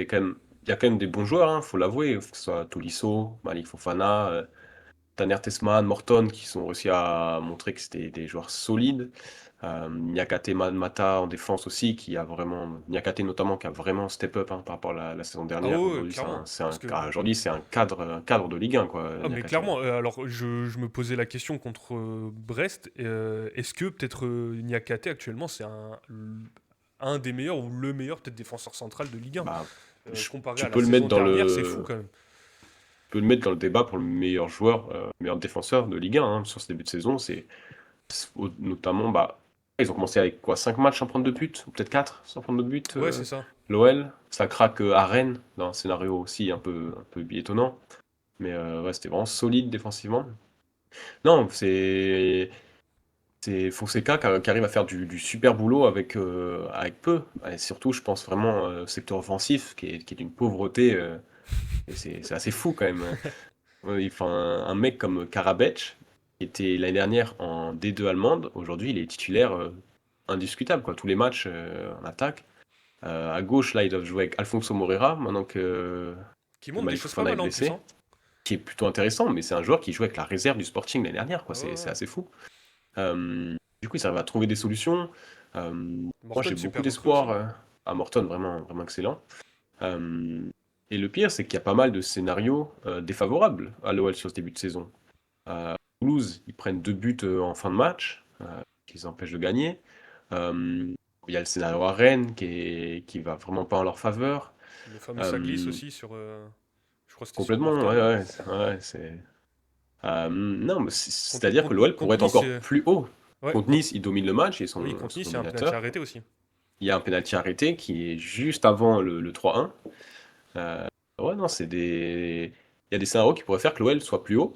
[SPEAKER 2] a quand même des bons joueurs, hein, faut l'avouer, que ce soit Tolisso, Malik Fofana, Tanner Tessman, Morton, qui sont réussi à montrer que c'était des joueurs solides. Niakate Mata en défense aussi, Niakate notamment, qui a vraiment step up, hein, par rapport à la saison
[SPEAKER 1] Ah
[SPEAKER 2] dernière.
[SPEAKER 1] ouais, ouais,
[SPEAKER 2] Aujourd'hui,
[SPEAKER 1] clairement. Parce que
[SPEAKER 2] c'est un cadre de Ligue 1, quoi,
[SPEAKER 1] ah mais
[SPEAKER 2] Niakate, hein.
[SPEAKER 1] clairement, alors je me posais la question contre Brest, est-ce que peut-être Niakate actuellement c'est un des meilleurs ou le meilleur peut-être défenseur central de Ligue 1
[SPEAKER 2] Bah,
[SPEAKER 1] comparé
[SPEAKER 2] tu
[SPEAKER 1] à la
[SPEAKER 2] peux le
[SPEAKER 1] saison
[SPEAKER 2] mettre
[SPEAKER 1] dernière, c'est fou quand même.
[SPEAKER 2] le débat pour le meilleur joueur, meilleur défenseur de Ligue 1, hein, sur ce début de saison. Notamment, bah, ils ont commencé avec quoi, 5 matchs sans prendre de but, ou peut-être 4 sans prendre de but.
[SPEAKER 1] Ouais, c'est ça.
[SPEAKER 2] L'OL, ça craque à Rennes, dans un scénario aussi un peu étonnant. Mais ouais, c'était vraiment solide défensivement. Non, c'est Fonseca qui arrive à faire du super boulot avec peu. Et surtout, je pense vraiment au secteur offensif, qui est d'une pauvreté. Et c'est assez fou quand même. Enfin, un mec comme Karabec, qui était l'année dernière en D2 allemande, aujourd'hui il est titulaire indiscutable, quoi. Tous les matchs en attaque. À gauche, là, ils doivent jouer avec Alfonso Moreira, maintenant
[SPEAKER 1] Qui
[SPEAKER 2] que
[SPEAKER 1] montre des
[SPEAKER 2] Malik
[SPEAKER 1] choses pas
[SPEAKER 2] Fofana est
[SPEAKER 1] mal en plus,
[SPEAKER 2] blessé,
[SPEAKER 1] hein.
[SPEAKER 2] qui est plutôt intéressant, mais c'est un joueur qui joue avec la réserve du Sporting l'année dernière, quoi.
[SPEAKER 1] Ouais, ouais,
[SPEAKER 2] C'est
[SPEAKER 1] ouais.
[SPEAKER 2] assez fou. Du coup, il arrive à trouver des solutions. Euh, Moi, j'ai
[SPEAKER 1] Morton,
[SPEAKER 2] beaucoup
[SPEAKER 1] super recrue aussi.
[SPEAKER 2] d'espoir à Morton, vraiment, vraiment excellent. Euh, et le pire, c'est qu'il y a pas mal de scénarios défavorables à l'OL sur ce début de saison. Toulouse, ils prennent 2 buts en fin de match, qui les empêchent de gagner. Euh, il y a le scénario à Rennes qui va vraiment pas en leur faveur.
[SPEAKER 1] Le fameux Saglis
[SPEAKER 2] Euh,
[SPEAKER 1] aussi je crois que c'était sur
[SPEAKER 2] Complètement,
[SPEAKER 1] Morton,
[SPEAKER 2] ouais,
[SPEAKER 1] non?
[SPEAKER 2] ouais, ouais, c'est. Non, mais
[SPEAKER 1] Contre,
[SPEAKER 2] c'est-à-dire que
[SPEAKER 1] contre,
[SPEAKER 2] l'OL pourrait
[SPEAKER 1] contre
[SPEAKER 2] être
[SPEAKER 1] Nice,
[SPEAKER 2] encore plus haut.
[SPEAKER 1] ouais,
[SPEAKER 2] Contre Nice, ils dominent le match, ils
[SPEAKER 1] oui, contre
[SPEAKER 2] sont
[SPEAKER 1] Nice, il y a un penalty
[SPEAKER 2] dominateurs.
[SPEAKER 1] arrêté aussi.
[SPEAKER 2] Il y a un penalty arrêté qui est juste avant le 3-1. Euh, ouais, non, il y a des scénarios qui pourraient faire que l'OL soit plus haut.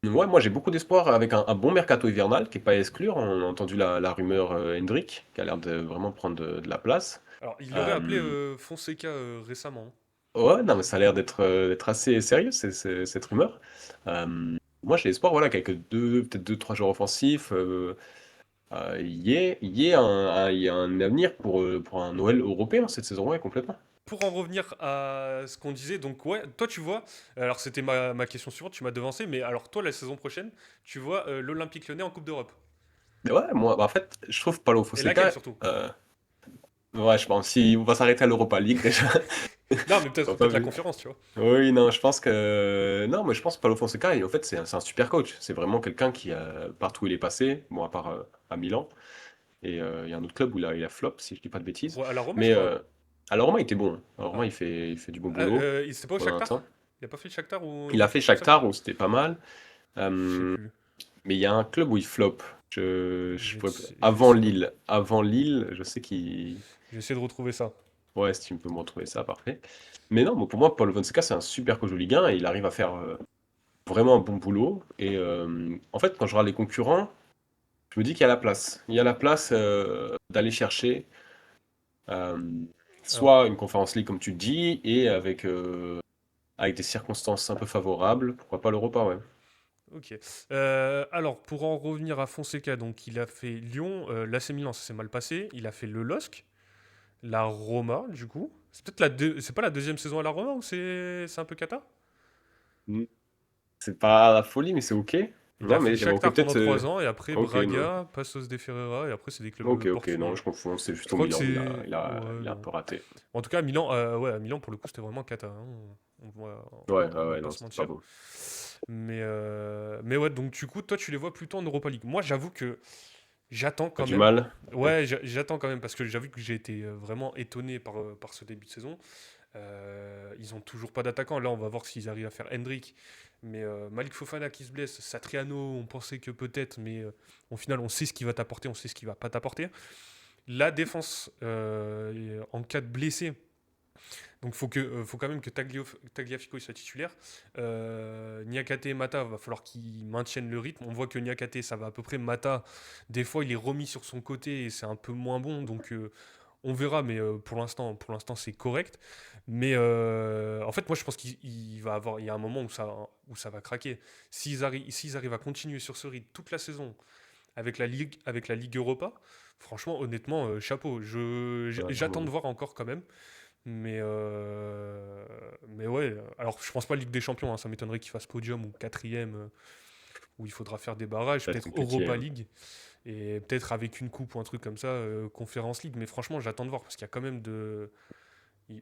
[SPEAKER 2] Ouais, moi j'ai beaucoup d'espoir avec un bon mercato hivernal qui est pas à exclure. On a entendu la rumeur Hendrick qui a l'air de vraiment prendre de la place.
[SPEAKER 1] Alors, il aurait appelé
[SPEAKER 2] Euh,
[SPEAKER 1] Fonseca récemment, hein.
[SPEAKER 2] ouais, non, mais ça a l'air d'être assez sérieux cette rumeur. Moi j'ai l'espoir voilà, qu'avec peut-être deux, trois joueurs offensifs, il y ait un avenir pour un Noël européen cette saison, ouais, complètement.
[SPEAKER 1] Pour en revenir à ce qu'on disait, donc ouais, toi tu vois, alors c'était ma question suivante, tu m'as devancé, mais alors toi la saison prochaine, tu vois l'Olympique Lyonnais en Coupe d'Europe.
[SPEAKER 2] Mais ouais, moi, bah, en fait, je trouve Paulo
[SPEAKER 1] Et laquelle
[SPEAKER 2] Fonseca,
[SPEAKER 1] surtout?
[SPEAKER 2] ouais, je pense, si on va s'arrêter à l'Europa League déjà,
[SPEAKER 1] Non, mais
[SPEAKER 2] on va
[SPEAKER 1] peut-être
[SPEAKER 2] pas
[SPEAKER 1] peut-être la
[SPEAKER 2] vu.
[SPEAKER 1] conférence, tu vois.
[SPEAKER 2] Oui, non, je pense que. Non, mais je pense que Paulo Fonseca, en fait, c'est un super coach. C'est vraiment quelqu'un qui, partout où il est passé, bon, à part à Milan, et il y a un autre club où il a flop, si je dis pas de bêtises.
[SPEAKER 1] À la Roma, je
[SPEAKER 2] Mais
[SPEAKER 1] crois.
[SPEAKER 2] à la Roma, il était bon. À la Roma,
[SPEAKER 1] Ah.
[SPEAKER 2] il fait du bon
[SPEAKER 1] Ah,
[SPEAKER 2] boulot
[SPEAKER 1] c'était pas au
[SPEAKER 2] pendant un
[SPEAKER 1] Shakhtar?
[SPEAKER 2] temps.
[SPEAKER 1] Il a pas fait le Shakhtar ou
[SPEAKER 2] Il a
[SPEAKER 1] un
[SPEAKER 2] fait
[SPEAKER 1] truc comme ça, je
[SPEAKER 2] Shakhtar,
[SPEAKER 1] crois?
[SPEAKER 2] où c'était pas mal.
[SPEAKER 1] Je sais
[SPEAKER 2] Euh,
[SPEAKER 1] plus.
[SPEAKER 2] mais il y a un club où il flop.
[SPEAKER 1] Je vais essayer
[SPEAKER 2] Avant Lille, je sais qu'il.
[SPEAKER 1] je vais essayer de retrouver ça.
[SPEAKER 2] Ouais, si tu peux me retrouver ça, parfait. Mais non, pour moi, Paul Fonseca, c'est un super coach de Ligue 1 et il arrive à faire vraiment un bon boulot. Et en fait, quand je regarde les concurrents, je me dis qu'il y a la place. Il y a la place d'aller chercher euh,
[SPEAKER 1] Alors,
[SPEAKER 2] soit une conférence League, comme tu dis, et avec des circonstances un peu favorables, pourquoi pas l'Europa, ouais.
[SPEAKER 1] ok. Alors, pour en revenir à Fonseca, donc il a fait Lyon, l'AC Milan, ça s'est mal passé. Il a fait le LOSC, la Roma, du coup. C'est peut-être c'est pas la deuxième saison à la Roma ou c'est un peu cata?
[SPEAKER 2] Mm. C'est pas la folie, mais c'est ok.
[SPEAKER 1] Il a
[SPEAKER 2] Non,
[SPEAKER 1] fait
[SPEAKER 2] mais
[SPEAKER 1] le
[SPEAKER 2] ok,
[SPEAKER 1] Shakhtar pendant
[SPEAKER 2] peut-être.
[SPEAKER 1] 3 ans et après
[SPEAKER 2] Ok, non.
[SPEAKER 1] Braga, Passos de Ferreira et après c'est des clubs
[SPEAKER 2] Ok, non,
[SPEAKER 1] portugais.
[SPEAKER 2] je confonds. C'est juste
[SPEAKER 1] Je
[SPEAKER 2] au
[SPEAKER 1] crois que
[SPEAKER 2] Milan où
[SPEAKER 1] c'est. Ouais,
[SPEAKER 2] il a un
[SPEAKER 1] non.
[SPEAKER 2] peu raté.
[SPEAKER 1] En tout cas, à Milan, ouais, à Milan pour le coup c'était vraiment cata, hein.
[SPEAKER 2] Ouais,
[SPEAKER 1] On va
[SPEAKER 2] ouais,
[SPEAKER 1] pas
[SPEAKER 2] non,
[SPEAKER 1] se
[SPEAKER 2] c'était pas
[SPEAKER 1] mentir.
[SPEAKER 2] beau.
[SPEAKER 1] Mais ouais, donc du coup, toi tu les vois plutôt en Europa League. Moi j'avoue que j'attends
[SPEAKER 2] T'as
[SPEAKER 1] quand
[SPEAKER 2] du
[SPEAKER 1] même.
[SPEAKER 2] mal? Ok.
[SPEAKER 1] Ouais, j'attends quand même parce que j'avoue que j'ai été vraiment étonné par ce début de saison. Ils ont toujours pas d'attaquant. Là, on va voir s'ils arrivent à faire Hendrick. Mais Malik Fofana qui se blesse, Satriano, on pensait que peut-être, mais au final, on sait ce qu'il va t'apporter, on sait ce qu'il va pas t'apporter. La défense, en cas de blessé, donc faut quand même que Tagliafico il soit titulaire. Niakate et Mata, va falloir qu'ils maintiennent le rythme. On voit que Niakate, ça va à peu près. Mata, des fois, il est remis sur son côté et c'est un peu moins bon. Donc on verra, mais pour l'instant, c'est correct. Mais en fait, moi, je pense il y a un moment où ça va craquer. S'ils arrivent à continuer sur ce rythme toute la saison avec la Ligue Europa, franchement, honnêtement, chapeau.
[SPEAKER 2] Ouais,
[SPEAKER 1] J'attends de
[SPEAKER 2] vraiment.
[SPEAKER 1] voir encore quand même. Mais ouais, alors je pense pas Ligue des Champions, hein, ça m'étonnerait qu'il fasse podium ou quatrième, où il faudra faire des barrages,
[SPEAKER 2] Ça va être
[SPEAKER 1] peut-être
[SPEAKER 2] compliqué,
[SPEAKER 1] Europa
[SPEAKER 2] hein.
[SPEAKER 1] League, et peut-être avec une coupe ou un truc comme ça, Conference League. Mais franchement, j'attends de voir, parce qu'il y a quand même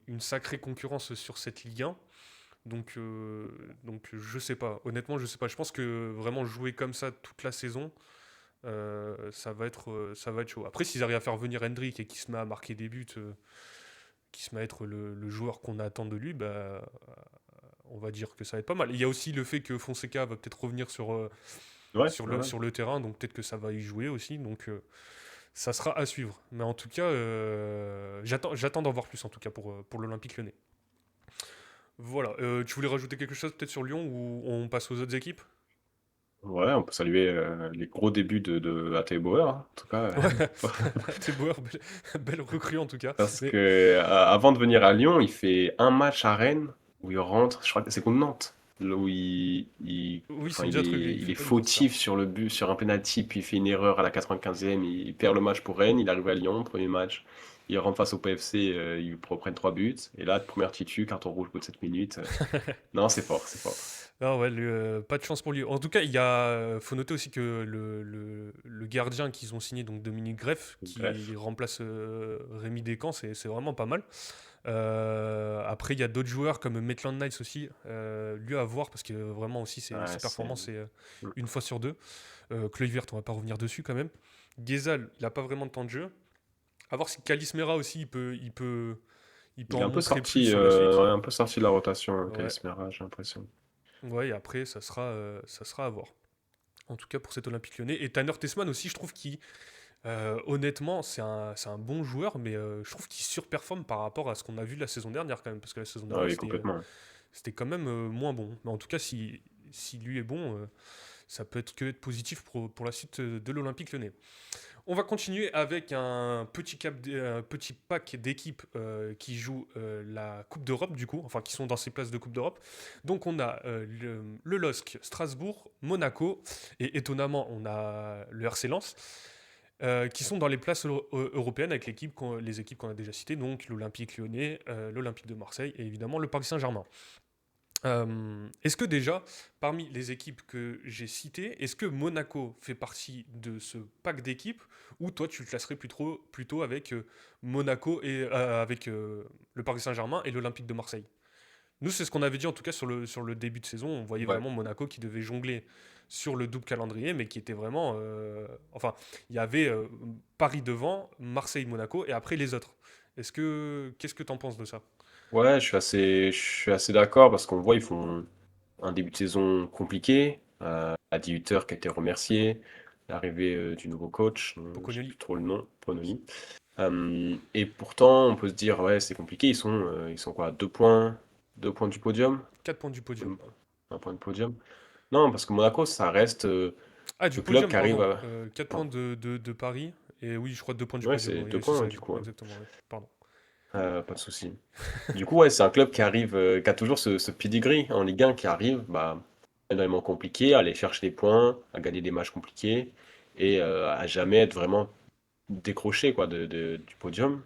[SPEAKER 1] une sacrée concurrence sur cette Ligue 1. Donc, euh, donc je sais pas, honnêtement, je sais pas. Je pense que vraiment jouer comme ça toute la saison, ça va être chaud. Après, s'ils arrivent à faire venir Hendrick et qu'il se met à marquer des buts, qui se met à être le joueur qu'on attend de lui, bah, on va dire que ça va être pas mal. Il y a aussi le fait que Fonseca va peut-être revenir
[SPEAKER 2] Ouais, ouais, ouais.
[SPEAKER 1] sur le terrain, donc peut-être que ça va y jouer aussi. Donc ça sera à suivre. Mais en tout cas, j'attends d'en voir plus en tout cas pour l'Olympique Lyonnais. Voilà. Tu voulais rajouter quelque chose peut-être sur Lyon ou on passe aux autres équipes?
[SPEAKER 2] Ouais, on peut saluer les gros débuts de AT Bauer, hein, en tout cas.
[SPEAKER 1] Ouais, T'es Bauer, belle recrue en tout cas.
[SPEAKER 2] Parce
[SPEAKER 1] Mais
[SPEAKER 2] que avant de venir à Lyon, il fait un match à Rennes où il rentre, je crois que c'est contre Nantes, là où
[SPEAKER 1] oui, c'est
[SPEAKER 2] enfin,
[SPEAKER 1] une déjà truc, il
[SPEAKER 2] il
[SPEAKER 1] fait
[SPEAKER 2] est
[SPEAKER 1] pas une grosse perf.
[SPEAKER 2] fautif sur le but, sur un penalty, puis il fait une erreur à la 95e, il perd le match pour Rennes, il arrive à Lyon, premier match, il rentre face au PFC, ils prennent 3 buts, et là, première titu, carton rouge au bout de 7 minutes. Non, c'est fort, c'est fort.
[SPEAKER 1] Ah ouais, pas de chance pour lui. En tout cas, faut noter aussi que le gardien qu'ils ont signé, donc Dominique Greff, qui
[SPEAKER 2] Bref,
[SPEAKER 1] remplace Rémi Descamps, c'est vraiment pas mal. Après, il y a d'autres joueurs comme Maitland Niles aussi, lui à voir parce que vraiment aussi
[SPEAKER 2] ouais,
[SPEAKER 1] ses performances, c'est
[SPEAKER 2] mm,
[SPEAKER 1] une fois sur deux. Kluivert, on va pas revenir dessus quand même. Gezal, il a pas vraiment de temps de jeu. À voir si Kalismera aussi, il peut
[SPEAKER 2] il est
[SPEAKER 1] en
[SPEAKER 2] un peu
[SPEAKER 1] montrer plus
[SPEAKER 2] sorti,
[SPEAKER 1] sur la suite.
[SPEAKER 2] ouais, un peu sorti de la rotation, hein,
[SPEAKER 1] Ouais,
[SPEAKER 2] Casemiro, j'ai l'impression.
[SPEAKER 1] ouais, et après, ça sera à voir. En tout cas pour cet Olympique Lyonnais. Et Tanner Tessman aussi, je trouve qu'il Honnêtement, c'est un bon joueur, mais je trouve qu'il surperforme par rapport à ce qu'on a vu la saison dernière quand même, parce que la saison
[SPEAKER 2] Ah
[SPEAKER 1] dernière,
[SPEAKER 2] oui,
[SPEAKER 1] c'était
[SPEAKER 2] complètement.
[SPEAKER 1] c'était quand même moins bon. Mais en tout cas, si lui est bon, ça peut être que être positif pour la suite de l'Olympique Lyonnais. On va continuer avec un petit pack d'équipes qui jouent la Coupe d'Europe, du coup, enfin qui sont dans ces places de Coupe d'Europe. Donc on a le LOSC Strasbourg, Monaco, et étonnamment, on a le RC Lens, qui sont dans les places européennes avec les équipes qu'on a déjà citées, donc l'Olympique Lyonnais, l'Olympique de Marseille et évidemment le Paris Saint-Germain. Est-ce que déjà, parmi les équipes que j'ai citées, est-ce que Monaco fait partie de ce pack d'équipes ou toi tu le classerais plutôt avec Monaco et avec le Paris Saint-Germain et l'Olympique de Marseille? Nous, c'est ce qu'on avait dit en tout cas sur le début de saison. On voyait
[SPEAKER 2] Ouais.
[SPEAKER 1] vraiment Monaco qui devait jongler sur le double calendrier, mais qui était vraiment. Enfin, il y avait Paris devant, Marseille-Monaco et après les autres. Qu'est-ce que t'en penses de ça?
[SPEAKER 2] Ouais, je suis assez d'accord parce qu'on voit, ils font un début de saison compliqué. À 18h qui a été remercié. L'arrivée du nouveau coach, je sais
[SPEAKER 1] Pocognoli,
[SPEAKER 2] plus trop le nom, Pononi. Et pourtant, on peut se dire, ouais, c'est compliqué. Ils sont quoi, 2 points, 2 points du podium?
[SPEAKER 1] 4 points du podium.
[SPEAKER 2] Même pas. Un point du podium. Non, parce que Monaco, ça reste
[SPEAKER 1] Ah, du
[SPEAKER 2] le club
[SPEAKER 1] podium,
[SPEAKER 2] qui arrive
[SPEAKER 1] pardon.
[SPEAKER 2] à.
[SPEAKER 1] 4 points
[SPEAKER 2] Enfin,
[SPEAKER 1] de Paris. Et oui, je crois 2 points du
[SPEAKER 2] ouais,
[SPEAKER 1] podium.
[SPEAKER 2] c'est
[SPEAKER 1] Oui,
[SPEAKER 2] deux
[SPEAKER 1] c'est
[SPEAKER 2] points
[SPEAKER 1] ça,
[SPEAKER 2] du coup, ouais.
[SPEAKER 1] exactement. Oui. Pardon.
[SPEAKER 2] Pas de souci. Du coup, ouais, c'est un club qui arrive, qui a toujours ce pedigree en Ligue 1 qui arrive, bah, énormément compliqué, à aller chercher des points, à gagner des matchs compliqués et à jamais être vraiment décroché quoi, du podium.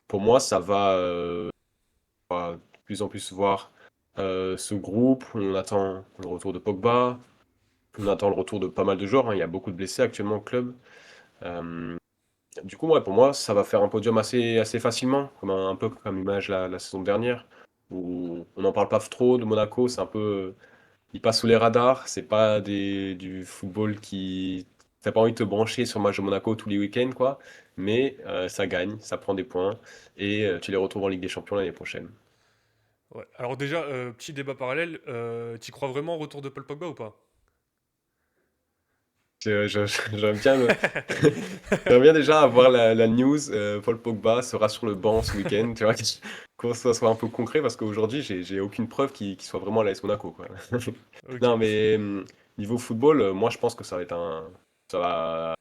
[SPEAKER 2] Pour moi, on va de plus en plus voir ce groupe. On attend le retour de Pogba, on attend le retour de pas mal de joueurs, hein. Il y a beaucoup de blessés actuellement au club. Euh, du coup, ouais, pour moi, ça va faire un podium assez facilement, un peu comme l'image la saison dernière, où on n'en parle pas trop de Monaco, c'est un peu, il passe sous les radars, c'est pas du football qui, t'as pas envie de te brancher sur le match de Monaco tous les week-ends, quoi, mais ça gagne, ça prend des points, et tu les retrouves en Ligue des Champions l'année prochaine.
[SPEAKER 1] Ouais. Alors, déjà, petit débat parallèle. Tu crois vraiment au retour de Paul Pogba ou pas?
[SPEAKER 2] J'aime bien j'aimerais bien déjà avoir la news, Paul Pogba sera sur le banc ce week-end, tu vois, que ça soit un peu concret parce qu'aujourd'hui, j'ai aucune preuve qu'il soit vraiment à l'AS Monaco, quoi.
[SPEAKER 1] Ok.
[SPEAKER 2] Non, mais niveau football, moi je pense que ça va être ça va,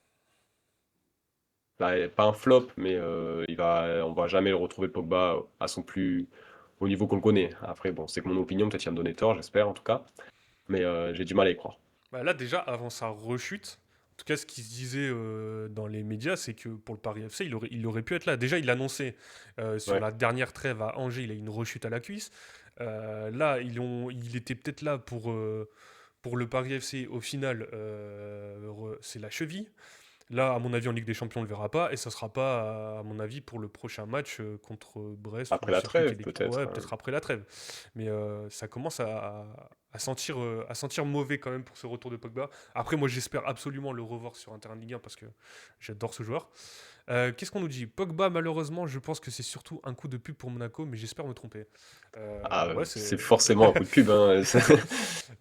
[SPEAKER 2] pas un flop, mais on va jamais le retrouver le Pogba à son plus au niveau qu'on le connaît. Après, bon, c'est que mon opinion, peut-être qu'il va me donner tort, j'espère en tout cas, mais j'ai du mal à y croire.
[SPEAKER 1] Bah là, déjà, avant sa rechute, en tout cas, ce qui se disait dans les médias, c'est que pour le Paris FC, il aurait pu être là. Déjà, il annonçait sur
[SPEAKER 2] Ouais.
[SPEAKER 1] la dernière trêve à Angers, il a eu une rechute à la cuisse. Là, il était peut-être là pour le Paris FC. Au final, c'est la cheville. Là, à mon avis, en Ligue des Champions, on ne le verra pas. Et ça ne sera pas, à mon avis, pour le prochain match contre Brest ou
[SPEAKER 2] Après
[SPEAKER 1] je
[SPEAKER 2] la
[SPEAKER 1] sais plus
[SPEAKER 2] trêve,
[SPEAKER 1] quelle équipe.
[SPEAKER 2] peut-être.
[SPEAKER 1] Ouais, peut-être après la trêve. Mais ça commence à sentir mauvais quand même pour ce retour de Pogba. Après, moi, j'espère absolument le revoir sur un terrain de Ligue 1 parce que j'adore ce joueur. Qu'est-ce qu'on nous dit? Pogba, malheureusement, je pense que c'est surtout un coup de pub pour Monaco, mais j'espère me tromper.
[SPEAKER 2] Ah,
[SPEAKER 1] Ouais,
[SPEAKER 2] c'est
[SPEAKER 1] c'est.
[SPEAKER 2] forcément un coup de pub, hein.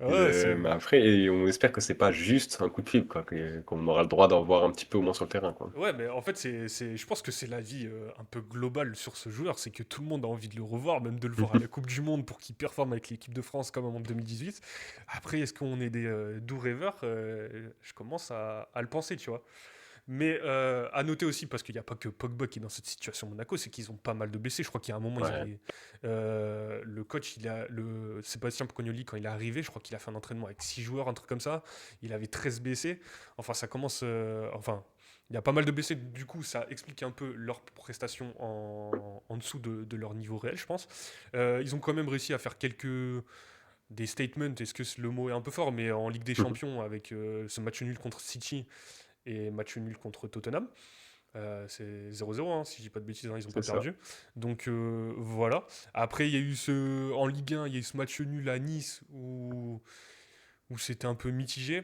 [SPEAKER 1] Ouais,
[SPEAKER 2] Mais après, et on espère que c'est pas juste un coup de pub, quoi, qu'on aura le droit d'en voir un petit peu au moins sur le terrain, quoi.
[SPEAKER 1] Ouais, mais en fait, je pense que c'est l'avis un peu global sur ce joueur, c'est que tout le monde a envie de le revoir, même de le voir à la Coupe du Monde pour qu'il performe avec l'équipe de France comme en 2018. Après, est-ce qu'on est des doux rêveurs? Je commence à le penser, tu vois. Mais à noter aussi, parce qu'il n'y a pas que Pogba qui est dans cette situation à Monaco, c'est qu'ils ont pas mal de blessés. Je crois qu'il y a un moment, ils
[SPEAKER 2] Ouais,
[SPEAKER 1] avaient le coach, le Sébastien Pocognoli, quand il est arrivé, je crois qu'il a fait un entraînement avec 6 joueurs, un truc comme ça. Il avait 13 blessés. Enfin, ça commence. Enfin, il y a pas mal de blessés. Du coup, ça explique un peu leur prestation en dessous de leur niveau réel, je pense. Ils ont quand même réussi à faire des statements, est-ce que le mot est un peu fort, mais en Ligue des Champions avec ce match nul contre City et match nul contre Tottenham. C'est 0-0, hein, si je dis pas de bêtises, hein, ils n'ont
[SPEAKER 2] c'est
[SPEAKER 1] pas
[SPEAKER 2] ça.
[SPEAKER 1] perdu. Donc voilà. Après, il y a eu en Ligue 1, il y a eu ce match nul à Nice où c'était un peu mitigé.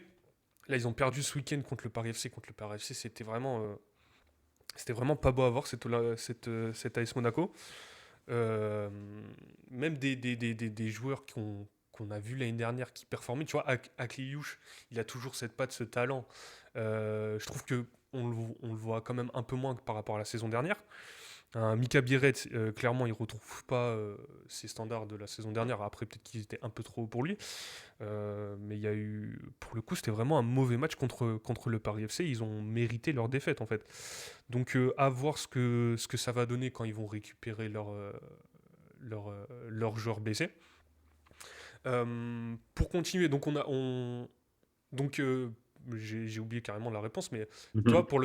[SPEAKER 1] Là, ils ont perdu ce week-end contre le Paris FC. Contre le Paris FC, c'était vraiment pas beau à voir cette AS Monaco. Euh, Même des joueurs qu'on a vu l'année dernière qui performaient. Tu vois, Akli Youch, il a toujours cette patte, ce talent. Je trouve que on le voit quand même un peu moins que par rapport à la saison dernière. Un Mika Biret, clairement, il retrouve pas ses standards de la saison dernière. Après, peut-être qu'ils étaient un peu trop hauts pour lui. Mais il y a eu, pour le coup, c'était vraiment un mauvais match contre le Paris FC. Ils ont mérité leur défaite, en fait. Donc, à voir ce que ça va donner quand ils vont récupérer leurs joueurs blessés. Pour continuer, donc j'ai oublié carrément la réponse, mais
[SPEAKER 2] Mhm.
[SPEAKER 1] pour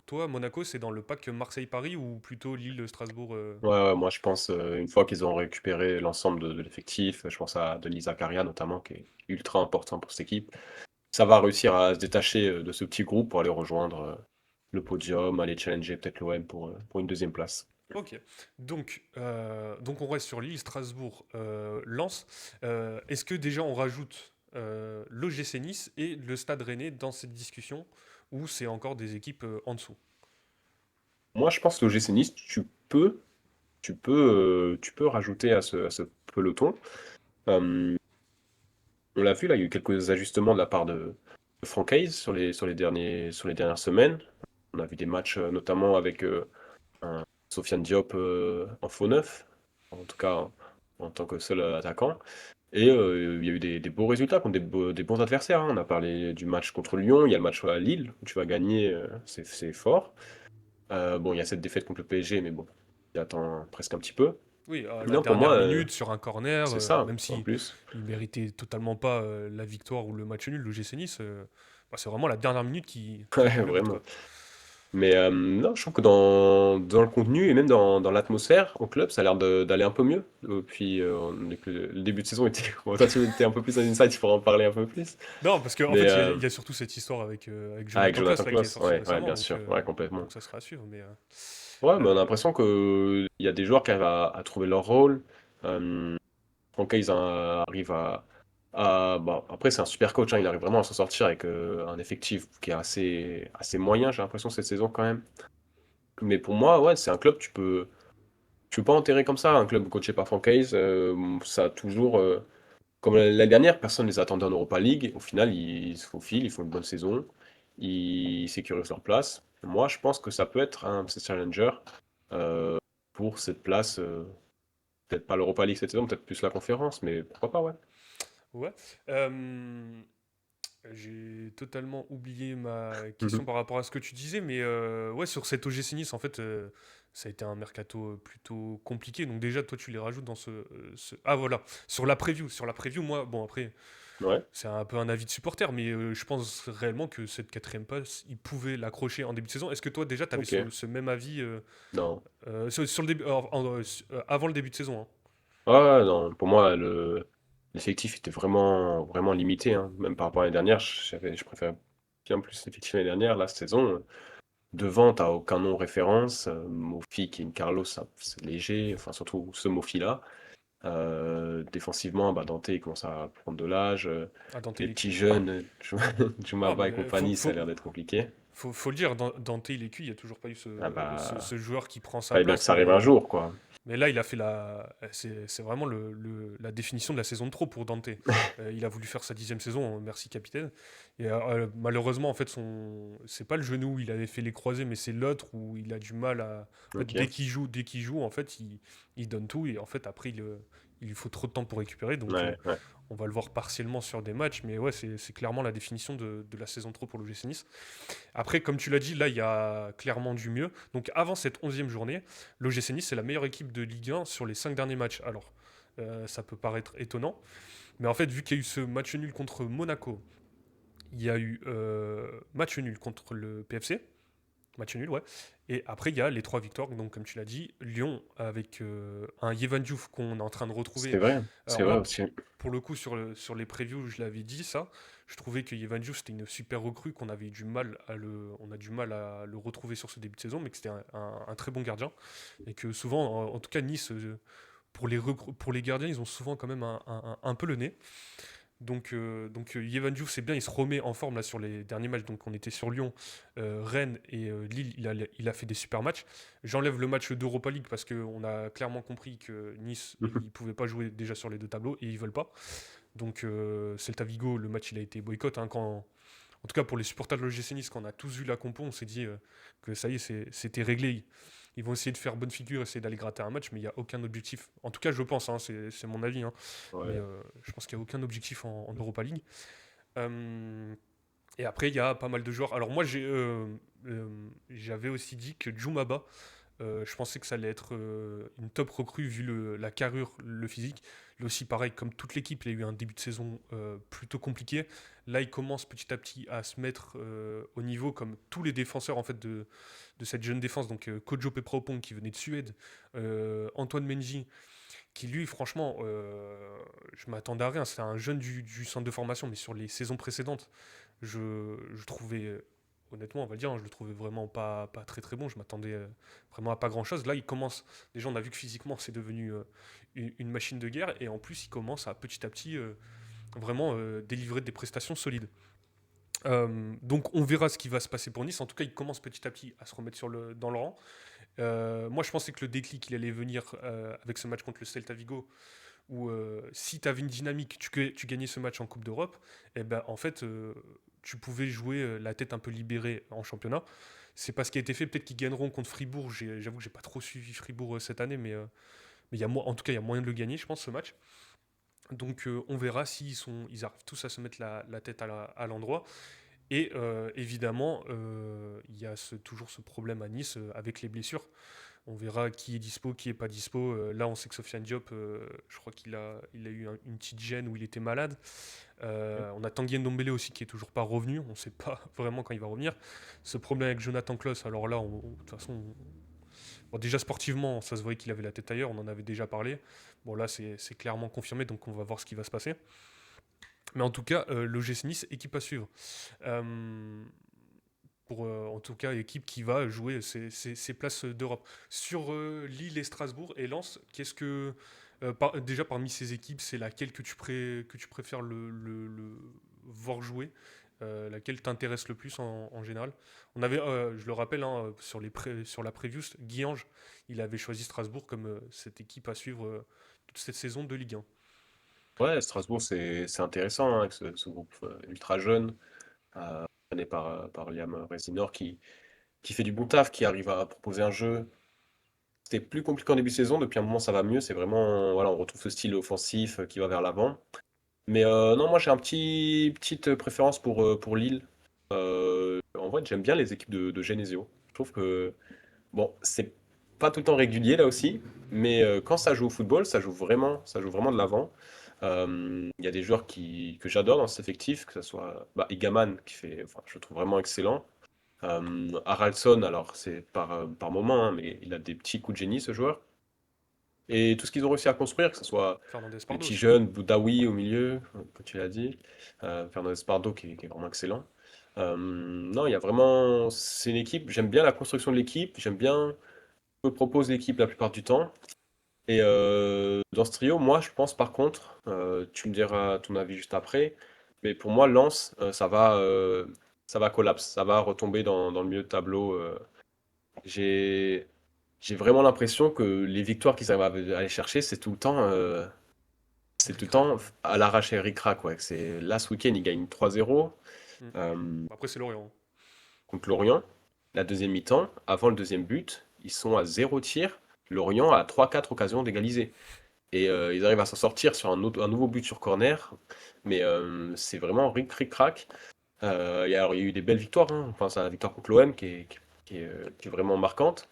[SPEAKER 1] toi, Monaco, c'est dans le pack Marseille-Paris ou plutôt Lille-Strasbourg
[SPEAKER 2] Ouais, ouais, moi je pense, une fois qu'ils ont récupéré l'ensemble de l'effectif, je pense à Denis Zakaria notamment, qui est ultra important pour cette équipe. Ça va réussir à se détacher de ce petit groupe pour aller rejoindre le podium, aller challenger peut-être l'OM pour une deuxième place.
[SPEAKER 1] Ok, donc on reste sur Lille, Strasbourg, Lens. Est-ce que déjà on rajoute l'OGC Nice et le Stade Rennais dans cette discussion ou c'est encore des équipes en dessous?
[SPEAKER 2] Moi je pense que l'OGC Nice, tu peux rajouter à ce peloton. Euh, on l'a vu là, il y a eu quelques ajustements de la part de Franck Hayes sur les dernières semaines. On a vu des matchs notamment avec un Sofiane Diop en faux neuf, en tout cas en tant que seul attaquant. Et il y a eu des beaux résultats contre des bons adversaires, hein. On a parlé du match contre Lyon, il y a le match à Lille où tu vas gagner, c'est fort. Bon, il y a cette défaite contre le PSG, mais bon, il attend presque un petit peu.
[SPEAKER 1] Oui, à la
[SPEAKER 2] Non, pour
[SPEAKER 1] dernière
[SPEAKER 2] moi,
[SPEAKER 1] minute sur un corner,
[SPEAKER 2] c'est ça,
[SPEAKER 1] même
[SPEAKER 2] en
[SPEAKER 1] si
[SPEAKER 2] plus.
[SPEAKER 1] il méritait totalement pas la victoire ou le match nul, le GC Nice, bah, c'est vraiment la dernière minute qui
[SPEAKER 2] Ouais,
[SPEAKER 1] manque le but,
[SPEAKER 2] vraiment.
[SPEAKER 1] quoi.
[SPEAKER 2] Mais non, je trouve que dans le contenu et même dans l'atmosphère au club, ça a l'air d'aller un peu mieux. Puis le début de saison était. Bon, toi, tu étais un peu plus dans inside, tu pourras en parler un peu plus.
[SPEAKER 1] Non, parce qu'en
[SPEAKER 2] Mais
[SPEAKER 1] fait, il y a surtout cette histoire avec
[SPEAKER 2] avec
[SPEAKER 1] Jonathan Klaus
[SPEAKER 2] Jonathan
[SPEAKER 1] là, qui est
[SPEAKER 2] Klaus,
[SPEAKER 1] sorti
[SPEAKER 2] ouais, ouais,
[SPEAKER 1] récemment,
[SPEAKER 2] bien sûr, ouais, complètement.
[SPEAKER 1] donc ça sera à suivre.
[SPEAKER 2] Ouais, mais on a
[SPEAKER 1] Euh,
[SPEAKER 2] l'impression qu'il y a des joueurs qui arrivent à trouver leur rôle. Franck Hayes arrive bon, après, c'est un super coach, hein, il arrive vraiment à s'en sortir avec un effectif qui est assez moyen, j'ai l'impression, cette saison quand même. Mais pour moi, ouais, c'est un club, tu peux pas enterrer comme ça. Un club coaché par Franck Hayes, ça a toujours. Comme l'année dernière, personne ne les attendait en Europa League. Au final, ils se faufilent, ils font une bonne saison, ils sécurisent leur place. Moi, je pense que ça peut être un petit challenger euh, pour cette place. Peut-être pas l'Europa League cette saison, peut-être plus la conférence, mais pourquoi pas, ouais.
[SPEAKER 1] ouais. Euh, j'ai totalement oublié ma question
[SPEAKER 2] Mhm.
[SPEAKER 1] par rapport à ce que tu disais, mais ouais, sur cet OGC Nice, en fait, ça a été un mercato plutôt compliqué. Donc déjà, toi, tu les rajoutes dans Ah voilà, sur la preview, moi, bon après,
[SPEAKER 2] Ouais,
[SPEAKER 1] c'est un peu un avis de supporter, mais je pense réellement que cette quatrième passe, ils pouvaient l'accrocher en début de saison. Est-ce que toi, déjà, tu avais
[SPEAKER 2] ok.
[SPEAKER 1] ce même avis
[SPEAKER 2] Non.
[SPEAKER 1] sur le début, avant le début de saison, hein?
[SPEAKER 2] Ah, non, pour moi, l'effectif était vraiment, vraiment limité, hein. Même par rapport à l'année dernière, je préfère bien plus l'effectif l'année dernière. La saison, devant, t'as aucun nom référence. Mofi, King Carlos, c'est léger. Enfin, surtout ce Mofi-là. Défensivement, bah, Dante, il commence à prendre de l'âge.
[SPEAKER 1] À Dante
[SPEAKER 2] Les petits
[SPEAKER 1] Lécu.
[SPEAKER 2] jeunes,
[SPEAKER 1] Non,
[SPEAKER 2] Jumaba
[SPEAKER 1] mais
[SPEAKER 2] et compagnie, ça a l'air d'être compliqué.
[SPEAKER 1] faut le dire, Dante Lécu, il n'y a toujours pas eu
[SPEAKER 2] Ah
[SPEAKER 1] ce
[SPEAKER 2] bah,
[SPEAKER 1] joueur qui prend sa
[SPEAKER 2] fallait bien que
[SPEAKER 1] place,
[SPEAKER 2] ça arrive un jour, quoi.
[SPEAKER 1] mais là, il a fait c'est vraiment la définition de la saison de trop pour Dante. Il a voulu faire sa 10e saison, merci capitaine. Et malheureusement, en fait, c'est pas le genou où il avait fait les croisés, mais c'est l'autre où il a du mal à. En fait,
[SPEAKER 2] Ok.
[SPEAKER 1] dès qu'il joue, en fait, il donne tout et en fait, après, il lui faut trop de temps pour récupérer. Donc,
[SPEAKER 2] Ouais, ouais.
[SPEAKER 1] on va le voir partiellement sur des matchs, mais ouais, c'est clairement la définition de la saison de trop pour le GC Nice. Après, comme tu l'as dit, là, il y a clairement du mieux. Donc, avant cette 11e journée, l'OGC Nice, c'est la meilleure équipe de Ligue 1 sur les 5 derniers matchs. Alors, ça peut paraître étonnant, mais en fait, vu qu'il y a eu ce match nul contre Monaco, il y a eu match nul contre le PFC, match nul, ouais. Et après, il y a les 3 victoires. Donc, comme tu l'as dit, Lyon avec un Yevan Diouf qu'on est en train de retrouver.
[SPEAKER 2] C'est
[SPEAKER 1] Alors
[SPEAKER 2] vrai
[SPEAKER 1] moi,
[SPEAKER 2] aussi.
[SPEAKER 1] pour le coup, sur les previews, je l'avais dit ça. Je trouvais que Yevan Diouf, c'était une super recrue, qu'on avait on a du mal à le retrouver sur ce début de saison, mais que c'était un très bon gardien. Et que souvent, en tout cas, Nice, pour les gardiens, ils ont souvent quand même un peu le nez. Donc Yevan Diouf, c'est bien, il se remet en forme là sur les derniers matchs. Donc on était sur Lyon, Rennes et Lille, il a fait des super matchs. J'enlève le match d'Europa League parce qu'on a clairement compris que Nice, ils ne pouvaient pas jouer déjà sur les deux tableaux et ils veulent pas. Donc Celta Vigo, le match il a été boycott, hein, En tout cas, pour les supporters de l'OGC Nice, quand on a tous vu la compo, on s'est dit que ça y est, c'était réglé. Ils vont essayer de faire bonne figure, essayer d'aller gratter un match, mais il n'y a aucun objectif. En tout cas, je pense, hein, c'est mon avis, hein, mais
[SPEAKER 2] Ouais.
[SPEAKER 1] je pense qu'il n'y a aucun objectif en Europa League. Euh, et après, il y a pas mal de joueurs. Alors moi, j'avais aussi dit que Djoumaba, je pensais que ça allait être une top recrue vu la carrure, le physique. Là aussi, pareil, comme toute l'équipe, il a eu un début de saison plutôt compliqué. Là, il commence petit à petit à se mettre au niveau, comme tous les défenseurs en fait, de cette jeune défense. Donc, Kojo Pepraopong qui venait de Suède, Antoine Menji qui lui, franchement, je m'attendais à rien. C'est un jeune du centre de formation, mais sur les saisons précédentes, je trouvais, honnêtement, on va le dire, hein, je le trouvais vraiment pas très très bon. Je m'attendais vraiment à pas grand chose. Là, il commence, déjà, on a vu que physiquement, c'est devenu une machine de guerre, et en plus, il commence à petit vraiment délivrer des prestations solides. Donc on verra ce qui va se passer pour Nice. En tout cas, il commence petit à petit à se remettre dans le rang. Moi, je pensais que le déclic, il allait venir avec ce match contre le Celta Vigo, où si tu avais une dynamique, tu gagnais ce match en Coupe d'Europe, et ben en fait, tu pouvais jouer la tête un peu libérée en championnat. C'est pas ce qui a été fait. Peut-être qu'ils gagneront contre Fribourg. J'avoue que j'ai pas trop suivi Fribourg cette année, mais en tout cas, il y a moyen de le gagner, je pense, ce match. Donc on verra ils arrivent tous à se mettre la tête à l'endroit. Et évidemment, il y a toujours ce problème à Nice avec les blessures. On verra qui est dispo, qui est pas dispo. Là, on sait que Sofiane Diop, je crois qu'il a eu une petite gêne où il était malade. On a Tanguy Ndombele aussi qui est toujours pas revenu. On ne sait pas vraiment quand il va revenir. Ce problème avec Jonathan Klaus, alors là, de toute façon, bon, déjà sportivement, ça se voyait qu'il avait la tête ailleurs. On en avait déjà parlé. Bon, là, c'est clairement confirmé, donc on va voir ce qui va se passer. Mais en tout cas, l'OGC Nice, équipe à suivre. Euh, en tout cas, équipe qui va jouer ses places d'Europe. Sur Lille et Strasbourg et Lens, déjà parmi ces équipes, c'est laquelle que tu préfères le voir jouer, laquelle t'intéresse le plus en général? Je le rappelle, hein, sur la preview, Guy-Ange, il avait choisi Strasbourg comme cette équipe à suivre toute cette saison de Ligue 1.
[SPEAKER 2] Ouais, Strasbourg, c'est intéressant hein, avec ce groupe ultra jeune, mené par Liam Resinor qui fait du bon taf, qui arrive à proposer un jeu. C'était plus compliqué en début de saison, depuis un moment ça va mieux, c'est vraiment, voilà, on retrouve ce style offensif qui va vers l'avant. Mais non, moi j'ai petite préférence pour Lille. En vrai, j'aime bien les équipes de Genesio. Je trouve que, bon, c'est pas tout le temps régulier là aussi, mais quand ça joue au football, ça joue vraiment de l'avant. Il y a des joueurs que j'adore dans cet effectif, que ce soit bah, Igaman, enfin, je le trouve vraiment excellent. Haraldsson, alors c'est par moment, hein, mais il a des petits coups de génie ce joueur. Et tout ce qu'ils ont réussi à construire, que ce soit
[SPEAKER 1] Fernandez
[SPEAKER 2] les
[SPEAKER 1] Pardo
[SPEAKER 2] petits
[SPEAKER 1] aussi.
[SPEAKER 2] jeunes, Boudaoui au milieu, comme tu l'as dit, Fernando Espardo qui est vraiment excellent. Non, il y a vraiment. C'est une équipe, j'aime bien la construction de l'équipe, j'aime bien ce que propose l'équipe la plupart du temps. Et dans ce trio, moi je pense par contre, tu me diras ton avis juste après, mais pour moi, Lens, ça va collapse, ça va retomber dans le milieu de tableau. J'ai. J'ai vraiment l'impression que les victoires qu'ils arrivent à aller chercher, c'est tout le
[SPEAKER 1] Ric-Rac,
[SPEAKER 2] temps
[SPEAKER 1] ouais.
[SPEAKER 2] à l'arraché, ric-rac, ouais. Là, ce week-end, ils gagnent 3-0
[SPEAKER 1] Mm.
[SPEAKER 2] euh,
[SPEAKER 1] Après, c'est Lorient.
[SPEAKER 2] contre Lorient. La deuxième mi-temps, avant le deuxième but, ils sont à 0 tir. Lorient a 3-4 occasions d'égaliser. Et ils arrivent à s'en sortir sur un nouveau but sur corner. Mais c'est vraiment ric-rac. Il y a eu des belles victoires, hein. On pense à la victoire contre l'OM qui est vraiment marquante.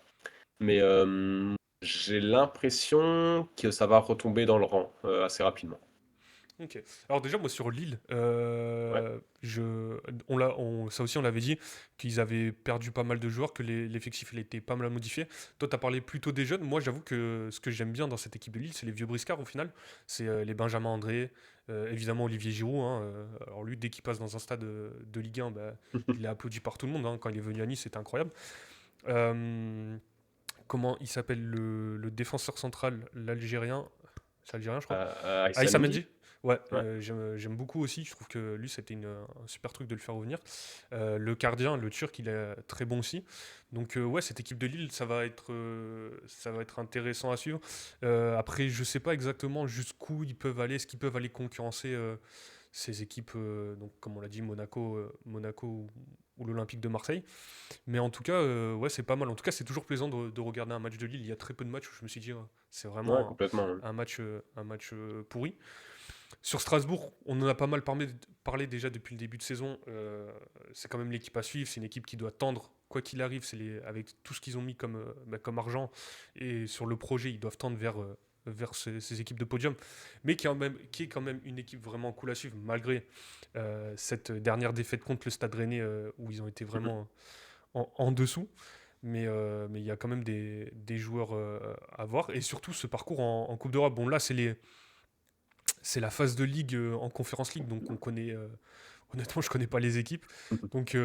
[SPEAKER 2] Mais j'ai l'impression que ça va retomber dans le rang assez rapidement.
[SPEAKER 1] Ok. Alors déjà, moi sur Lille,
[SPEAKER 2] Ouais.
[SPEAKER 1] ça aussi on l'avait dit, qu'ils avaient perdu pas mal de joueurs, que l'effectif il était pas mal modifié. Toi, tu as parlé plutôt des jeunes. Moi, j'avoue que ce que j'aime bien dans cette équipe de Lille, c'est les vieux briscards au final. C'est les Benjamin André, évidemment Olivier Giroud, hein. Alors lui, dès qu'il passe dans un stade de Ligue 1, bah, il est applaudi par tout le monde, hein. Quand il est venu à Nice, c'était incroyable. Euh, Comment il s'appelle le défenseur central, l'Algérien? C'est algérien, je crois.
[SPEAKER 2] Aïssa
[SPEAKER 1] Aïssa
[SPEAKER 2] Mendy?
[SPEAKER 1] Mendy. Ouais,
[SPEAKER 2] Ouais.
[SPEAKER 1] j'aime beaucoup aussi. Je trouve que lui, c'était un super truc de le faire revenir. Le gardien, le Turc, il est très bon aussi. Donc, ouais, cette équipe de Lille, ça va être intéressant à suivre. Après, je sais pas exactement jusqu'où ils peuvent aller. Est-ce qu'ils peuvent aller concurrencer ces équipes, donc comme on l'a dit, Monaco ou l'Olympique de Marseille. Mais en tout cas, ouais, c'est pas mal. En tout cas, c'est toujours plaisant de regarder un match de Lille. Il y a très peu de matchs où je me suis dit, c'est
[SPEAKER 2] Ouais,
[SPEAKER 1] vraiment
[SPEAKER 2] complètement, hein.
[SPEAKER 1] un match pourri. Sur Strasbourg, on en a pas mal parlé déjà depuis le début de saison. C'est quand même l'équipe à suivre. C'est une équipe qui doit tendre, quoi qu'il arrive, avec tout ce qu'ils ont mis comme argent et sur le projet, ils doivent tendre vers ces équipes de podium. Mais qui est quand même une équipe vraiment cool à suivre, malgré cette dernière défaite contre le Stade Rennais où ils ont été
[SPEAKER 2] Mhm.
[SPEAKER 1] vraiment en dessous. Mais il y a quand même des joueurs à voir. Et surtout ce parcours en Coupe d'Europe. Bon, là, c'est la phase de ligue en Conférence League, donc on connaît. Honnêtement, je connais pas les équipes, donc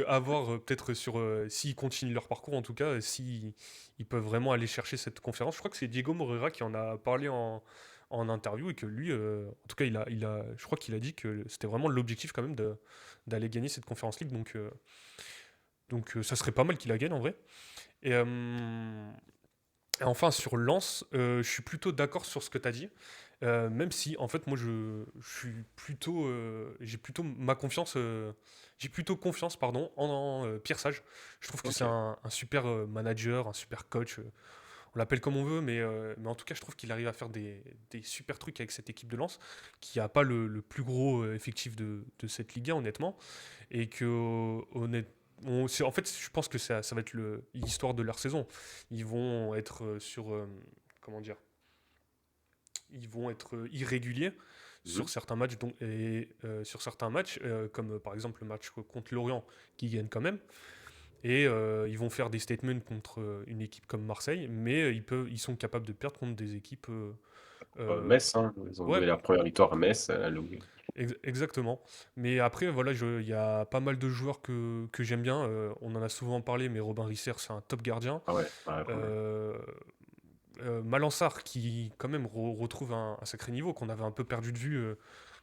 [SPEAKER 1] à voir peut-être sur s'ils continuent leur parcours, en tout cas, si ils peuvent vraiment aller chercher cette conférence. Je crois que c'est Diego Moreira qui en a parlé en interview et que lui, en tout cas, je crois qu'il a dit que c'était vraiment l'objectif quand même d'aller gagner cette conférence League, donc ça serait pas mal qu'il la gagne en vrai. Et, et enfin, sur Lens, je suis plutôt d'accord sur ce que tu as dit. Même si, en fait, moi, je suis plutôt, j'ai plutôt confiance, pardon, en Pierre Sage. Je trouve que
[SPEAKER 2] Ok.
[SPEAKER 1] c'est un super manager, un super coach. On l'appelle comme on veut, mais en tout cas, je trouve qu'il arrive à faire des super trucs avec cette équipe de Lens, qui n'a pas le plus gros effectif de cette Ligue 1, honnêtement, et que en fait, je pense que ça va être l'histoire de leur saison. Ils vont être comment dire, ils vont être irréguliers
[SPEAKER 2] Mhm.
[SPEAKER 1] sur certains matchs, sur certains matchs, comme par exemple le match contre Lorient, qui gagne quand même. Et ils vont faire des statements contre une équipe comme Marseille, mais ils sont capables de perdre contre des équipes. Euh,
[SPEAKER 2] Metz, hein, ils ont
[SPEAKER 1] ouais,
[SPEAKER 2] donné leur première victoire à Metz.
[SPEAKER 1] exactement. Mais après, voilà, il y a pas mal de joueurs que j'aime bien. On en a souvent parlé, mais Robin Risser, c'est un top gardien.
[SPEAKER 2] Ah ouais, ouais, vraiment.
[SPEAKER 1] Euh, Malansar, qui quand même retrouve un sacré niveau, qu'on avait un peu perdu de vue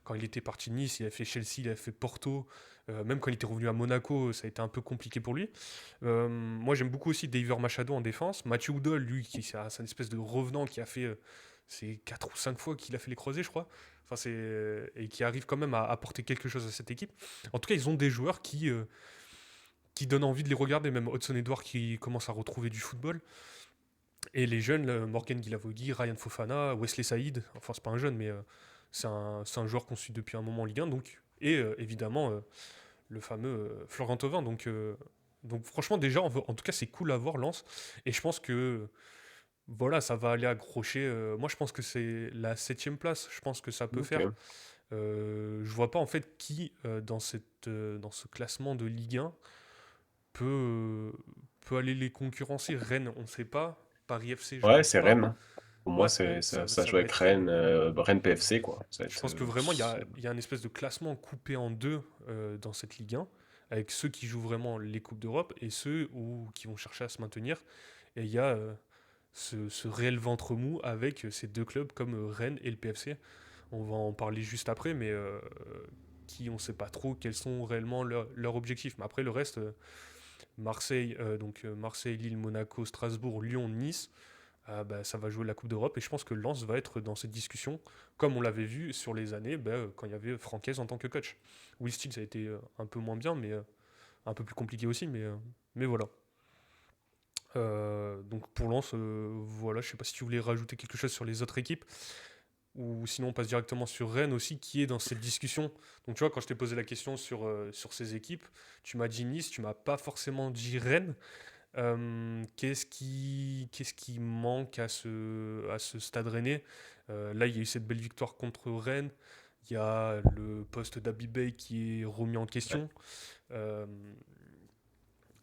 [SPEAKER 1] quand il était parti de Nice. Il a fait Chelsea, il a fait Porto. Même quand il était revenu à Monaco, ça a été un peu compliqué pour lui. Moi, j'aime beaucoup aussi David Machado en défense. Mathieu Oudol, lui, c'est une espèce de revenant qui a fait. C'est 4 ou 5 fois qu'il a fait les croisés, je crois. Enfin, et qui arrive quand même à apporter quelque chose à cette équipe. En tout cas, ils ont des joueurs qui donnent envie de les regarder. Même Hudson Edouard qui commence à retrouver du football. Et les jeunes, Morgan Guilavogui, Ryan Fofana, Wesley Saïd, enfin c'est pas un jeune, mais c'est un joueur qu'on suit depuis un moment en Ligue 1, et évidemment le fameux Florent Thauvin. Donc franchement déjà, en tout cas c'est cool à voir Lens, et je pense que voilà, ça va aller accrocher. Moi je pense que c'est la septième place, je pense que ça peut
[SPEAKER 2] Ok.
[SPEAKER 1] faire. Je vois pas en fait qui dans ce classement de Ligue 1 peut, euh, peut aller les concurrencer. Rennes, on ne sait pas. Paris FC, je
[SPEAKER 2] Ouais,
[SPEAKER 1] pense
[SPEAKER 2] c'est
[SPEAKER 1] pas.
[SPEAKER 2] Rennes, hein. Pour moi,
[SPEAKER 1] Ouais,
[SPEAKER 2] ça
[SPEAKER 1] ça
[SPEAKER 2] joue
[SPEAKER 1] va
[SPEAKER 2] avec
[SPEAKER 1] être.
[SPEAKER 2] Rennes, Rennes PFC, quoi. Ça va
[SPEAKER 1] Je
[SPEAKER 2] être,
[SPEAKER 1] pense que vraiment, il y a un espèce de classement coupé en deux dans cette Ligue 1, avec ceux qui jouent vraiment les Coupes d'Europe et ceux qui vont chercher à se maintenir. Et il y a ce réel ventre mou avec ces deux clubs comme Rennes et le PFC. On va en parler juste après, mais qui on ne sait pas trop quels sont réellement leurs objectifs. Mais après, le reste, Marseille, Marseille, Lille, Monaco, Strasbourg, Lyon, Nice, bah, ça va jouer la Coupe d'Europe et je pense que Lens va être dans cette discussion, comme on l'avait vu sur les années bah, quand il y avait Francaise en tant que coach. Will Steele, ça a été un peu moins bien, mais un peu plus compliqué aussi, mais voilà. Donc pour Lens, voilà, je sais pas si tu voulais rajouter quelque chose sur les autres équipes, ou sinon on passe directement sur Rennes aussi, qui est dans cette discussion. Donc tu vois, quand je t'ai posé la question sur ces équipes, tu m'as dit Nice, tu m'as pas forcément dit Rennes. Qu'est-ce qui manque à ce Stade Rennais? Là, il y a eu cette belle victoire contre Rennes. Il y a le poste d'Abibay qui est remis en
[SPEAKER 2] ouais.
[SPEAKER 1] question. Euh,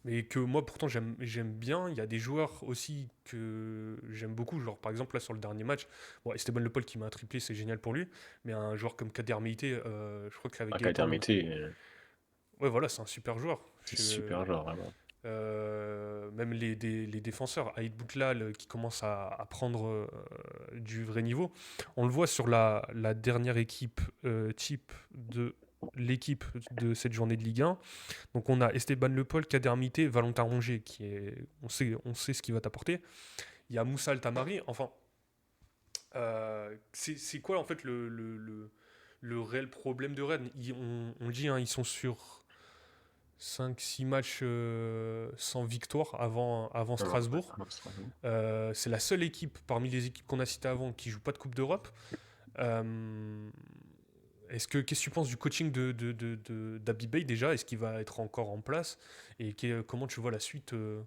[SPEAKER 1] mais que moi, pourtant, j'aime bien. Il y a des joueurs aussi que j'aime beaucoup. Genre, par exemple, là, sur le dernier match, bon, Esteban Le Paul qui met un triplé, c'est génial pour lui. Mais un joueur comme Kader Meïté, je crois qu'avec
[SPEAKER 2] Ah,
[SPEAKER 1] Gaëtan,
[SPEAKER 2] Mété,
[SPEAKER 1] ouais, voilà, c'est un super joueur.
[SPEAKER 2] c'est super genre, vraiment.
[SPEAKER 1] Même les défenseurs, Aïd Boutlal qui commence à prendre du vrai niveau. On le voit sur la dernière équipe type de l'équipe de cette journée de Ligue 1. Donc on a Esteban Le Paul, Kader Mité, Valentin Rongier, on sait ce qu'il va t'apporter. Il y a Moussa Altamari. Enfin, c'est quoi en fait le réel problème de Rennes. On le dit, hein, ils sont sur 5-6 matchs sans victoire avant
[SPEAKER 2] Alors,
[SPEAKER 1] Strasbourg.
[SPEAKER 2] alors, Strasbourg.
[SPEAKER 1] C'est la seule équipe parmi les équipes qu'on a citées avant qui joue pas de Coupe d'Europe. Euh, qu'est-ce que tu penses du coaching d'Abby Bey déjà? Est-ce qu'il va être encore en place? Et comment tu vois la suite
[SPEAKER 2] Ouais,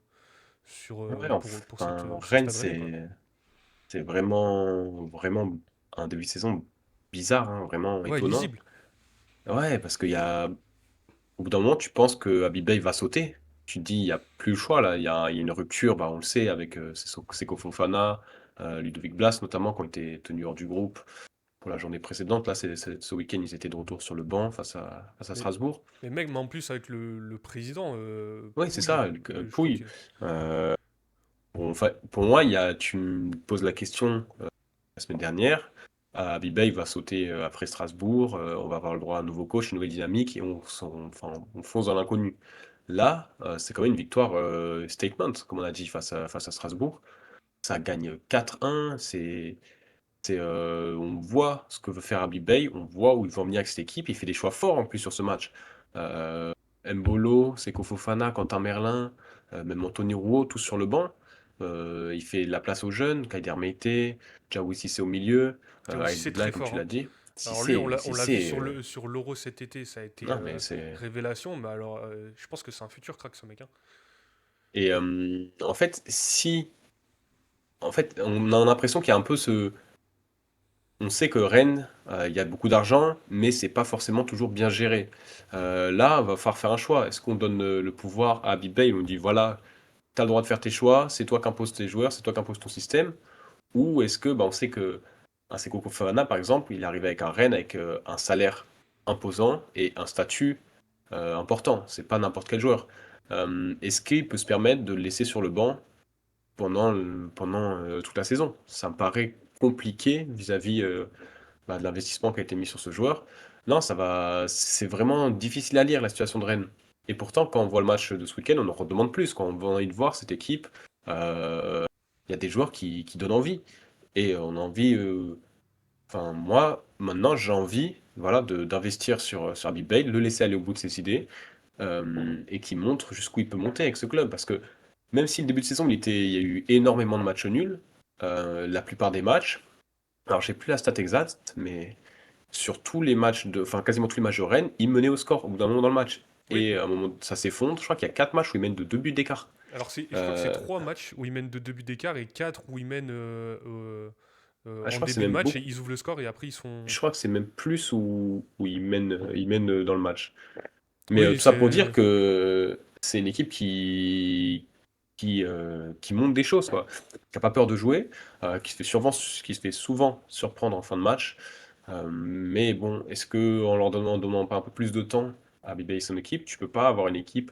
[SPEAKER 1] sur
[SPEAKER 2] Rennes,
[SPEAKER 1] Stade Rennais, quoi?
[SPEAKER 2] c'est vraiment un début de saison bizarre, hein, vraiment
[SPEAKER 1] Ouais,
[SPEAKER 2] étonnant.
[SPEAKER 1] lisible.
[SPEAKER 2] Ouais, parce au bout d'un moment, tu penses que Abibay va sauter. Tu te dis, il n'y a plus le choix là. Il y a une rupture, bah, on le sait, avec Seko Fofana, Ludovic Blas notamment, qui ont été tenus hors du groupe pour la journée précédente. Là, ce week-end, ils étaient de retour sur le banc face à
[SPEAKER 1] Mais,
[SPEAKER 2] Strasbourg.
[SPEAKER 1] mais mec, mais en plus avec le président,
[SPEAKER 2] Oui, c'est
[SPEAKER 1] Pouille,
[SPEAKER 2] ça,
[SPEAKER 1] je crois
[SPEAKER 2] Pouille.
[SPEAKER 1] que...
[SPEAKER 2] Euh, bon, enfin, pour moi, tu me poses la question la semaine dernière. Abibay va sauter après Strasbourg. On va avoir le droit à un nouveau coach, une nouvelle dynamique et enfin, on fonce dans l'inconnu. Là, c'est quand même une victoire statement, comme on a dit, face à Strasbourg. Ça gagne 4-1. On voit ce que veut faire Abibay, on voit où il veut en venir avec cette équipe. Il fait des choix forts en plus sur ce match. Euh, Mbolo, Seko Fofana, Quentin Merlin, même Anthony Rouault, tous sur le banc. Il fait de la place aux jeunes, Kaider Meite, Diawy Cissé au milieu,
[SPEAKER 1] Là aussi
[SPEAKER 2] Aïd
[SPEAKER 1] c'est
[SPEAKER 2] Boulay,
[SPEAKER 1] très
[SPEAKER 2] comme
[SPEAKER 1] fort,
[SPEAKER 2] tu
[SPEAKER 1] hein.
[SPEAKER 2] l'as dit.
[SPEAKER 1] Alors lui,
[SPEAKER 2] Cissé,
[SPEAKER 1] on l'a vu
[SPEAKER 2] Cissé,
[SPEAKER 1] sur l'Euro cet été, ça a été
[SPEAKER 2] non mais c'est.
[SPEAKER 1] révélation, mais alors je pense que c'est un futur crack ce mec, hein.
[SPEAKER 2] Et en fait, en fait, on a l'impression qu'il y a un peu ce. On sait que Rennes, il y a beaucoup d'argent, mais c'est pas forcément toujours bien géré. Là, il va falloir faire un choix. Est-ce qu'on donne le pouvoir à Habib Bey? On dit voilà, tu as le droit de faire tes choix, c'est toi qui imposes tes joueurs, c'est toi qui imposes ton système. Ou est-ce que, bah, on sait que un Seko Fofana, par exemple, il arrive avec un Rennes avec un salaire imposant et un statut important. C'est pas n'importe quel joueur. Est-ce qu'il peut se permettre de le laisser sur le banc pendant toute la saison? Ça me paraît compliqué vis-à-vis de l'investissement qui a été mis sur ce joueur. Non, c'est vraiment difficile à lire la situation de Rennes. Et pourtant, quand on voit le match de ce week-end, on en redemande plus. Quand on a envie de voir cette équipe, euh, il y a des joueurs qui donnent envie. Et on a envie. Enfin, moi, maintenant, j'ai envie, voilà, d'investir sur Habib Beye, le laisser aller au bout de ses idées, et qui montre jusqu'où il peut monter avec ce club. Parce que même si le début de saison, il y a eu énormément de matchs nuls, la plupart des matchs, alors j'ai plus la stat exacte, mais sur tous les matchs enfin quasiment tous les matchs de Rennes, il menait au score au bout d'un moment dans le match.
[SPEAKER 1] Oui,
[SPEAKER 2] Et à un moment, ça s'effondre. Je crois qu'il y a 4 matchs où il mène de 2 buts d'écart.
[SPEAKER 1] alors je crois que c'est
[SPEAKER 2] Euh,
[SPEAKER 1] 3 matchs où ils mènent de 2 buts d'écart et 4 où ils mènent
[SPEAKER 2] je
[SPEAKER 1] en
[SPEAKER 2] crois que c'est
[SPEAKER 1] début de
[SPEAKER 2] même
[SPEAKER 1] match et
[SPEAKER 2] beaucoup.
[SPEAKER 1] ils ouvrent le score et après ils sont...
[SPEAKER 2] Je crois que c'est même plus où il mène dans le match. Mais
[SPEAKER 1] Oui,
[SPEAKER 2] tout ça pour dire
[SPEAKER 1] c'est...
[SPEAKER 2] que c'est une équipe qui montre des choses, quoi. Qui n'a pas peur de jouer, qui se fait souvent surprendre en fin de match. Mais bon, est-ce que en leur donnant pas un peu plus de temps à Bibé et son équipe, tu peux pas avoir une équipe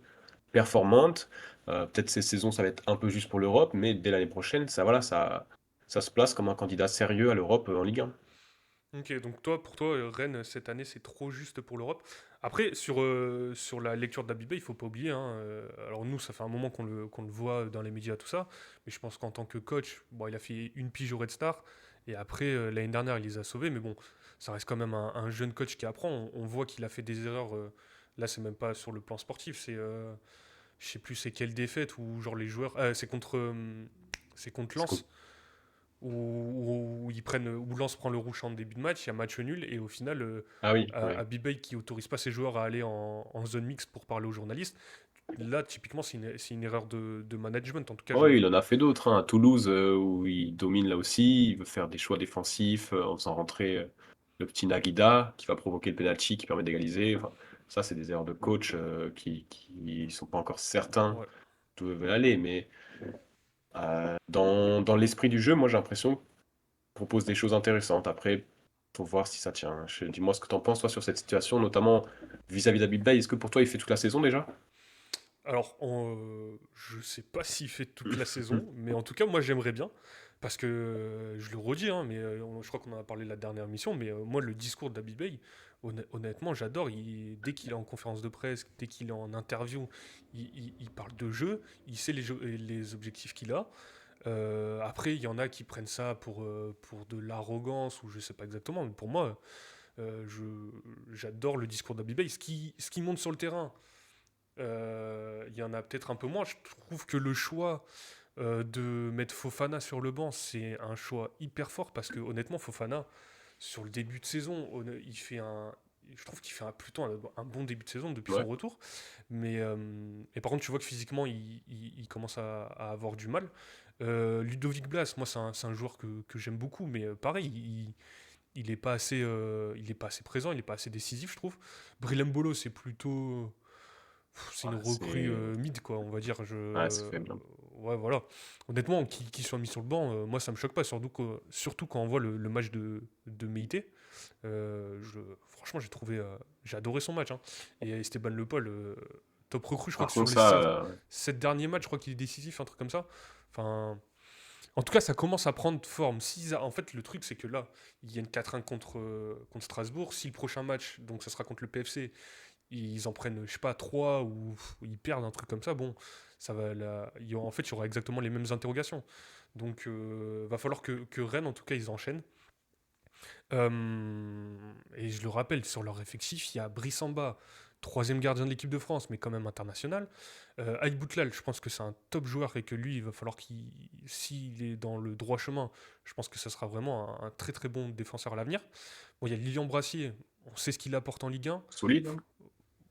[SPEAKER 2] performante? Peut-être ces saisons, ça va être un peu juste pour l'Europe, mais dès l'année prochaine, voilà, ça se place comme un candidat sérieux à l'Europe en Ligue 1.
[SPEAKER 1] Ok, donc pour toi, Rennes, cette année, c'est trop juste pour l'Europe. Après, sur la lecture d'Abibé, il faut pas oublier, hein, alors nous, ça fait un moment qu'on le voit dans les médias, tout ça, mais je pense qu'en tant que coach, bon, il a fait une pige au Red Star, et après, l'année dernière, il les a sauvés, mais bon, ça reste quand même un jeune coach qui apprend. On voit qu'il a fait des erreurs, là, c'est même pas sur le plan sportif, je sais plus c'est quelle défaite, où genre les joueurs... c'est contre
[SPEAKER 2] C'est cool.
[SPEAKER 1] Lens où Lens prend le rouge en début de match, il y a match nul, et au final,
[SPEAKER 2] Ah oui, ouais.
[SPEAKER 1] Abibay qui autorise pas ses joueurs à aller en zone mixte pour parler aux journalistes, là, typiquement, c'est une erreur de management. En tout cas,
[SPEAKER 2] Ouais, il en a fait d'autres, hein. À Toulouse, où il domine là aussi, il veut faire des choix défensifs en faisant rentrer le petit Nagida qui va provoquer le penalty qui permet d'égaliser. Enfin, ça, c'est des erreurs de coach qui sont pas encore certains
[SPEAKER 1] ouais.
[SPEAKER 2] d'où ils veulent aller. Mais dans l'esprit du jeu, moi, j'ai l'impression qu'il propose des choses intéressantes. Après, faut voir si ça tient. Dis-moi ce que tu en penses, toi, sur cette situation, notamment vis-à-vis d'Habib Beye. Est-ce que pour toi, il fait toute la saison déjà?
[SPEAKER 1] Alors, je sais pas s'il fait toute la saison, mais en tout cas, moi, j'aimerais bien. Parce que, je le redis, hein, mais je crois qu'on en a parlé la dernière mission, mais moi, le discours d'Abibay, honnêtement, j'adore. Dès qu'il est en conférence de presse, dès qu'il est en interview, il parle de jeu, il sait les objectifs qu'il a. Après, il y en a qui prennent ça pour de l'arrogance, ou je sais pas exactement, mais pour moi, J'adore le discours d'Abibay. Ce qui monte sur le terrain, il y en a peut-être un peu moins. Je trouve que le choix de mettre Fofana sur le banc, c'est un choix hyper fort parce que honnêtement, Fofana, sur le début de saison, je trouve qu'il fait plutôt un bon début de saison depuis son
[SPEAKER 2] Ouais.
[SPEAKER 1] retour. Et par contre, tu vois que physiquement, il commence à avoir du mal. Ludovic Blas, moi, c'est un joueur que j'aime beaucoup, mais pareil, il est pas assez, il est pas assez présent, il est pas assez décisif, je trouve. Brillem Bolo, c'est une
[SPEAKER 2] Ah,
[SPEAKER 1] recrue mid, quoi, on va dire.
[SPEAKER 2] ouais, c'est faible, hein.
[SPEAKER 1] Ouais, voilà. Honnêtement, qu'il soit mis sur le banc, moi, ça me choque pas, surtout quand on voit le match de Meïté. Franchement, j'ai adoré son match, hein. Et Esteban Le Paul, top recrue, je crois
[SPEAKER 2] Par
[SPEAKER 1] que sur
[SPEAKER 2] contre,
[SPEAKER 1] les
[SPEAKER 2] ça,
[SPEAKER 1] 7 derniers matchs, je crois qu'il est décisif, un truc comme ça. Enfin, en tout cas, ça commence à prendre forme. En fait, le truc, c'est que là, ils gagnent 4-1 contre Strasbourg. Si le prochain match, donc ça sera contre le PFC, ils en prennent, je sais pas, 3 ou ils perdent un truc comme ça, bon, en fait, il y aura exactement les mêmes interrogations. Donc, va falloir que Rennes, en tout cas, ils enchaînent. Et je le rappelle, sur leur effectif, il y a Brissamba, troisième gardien de l'équipe de France, mais quand même international. Aït Boutlal, je pense que c'est un top joueur et que lui, il va falloir s'il est dans le droit chemin, je pense que ça sera vraiment un très très bon défenseur à l'avenir. Bon, il y a Lilian Brassier, on sait ce qu'il apporte en Ligue 1.
[SPEAKER 2] solide, hein.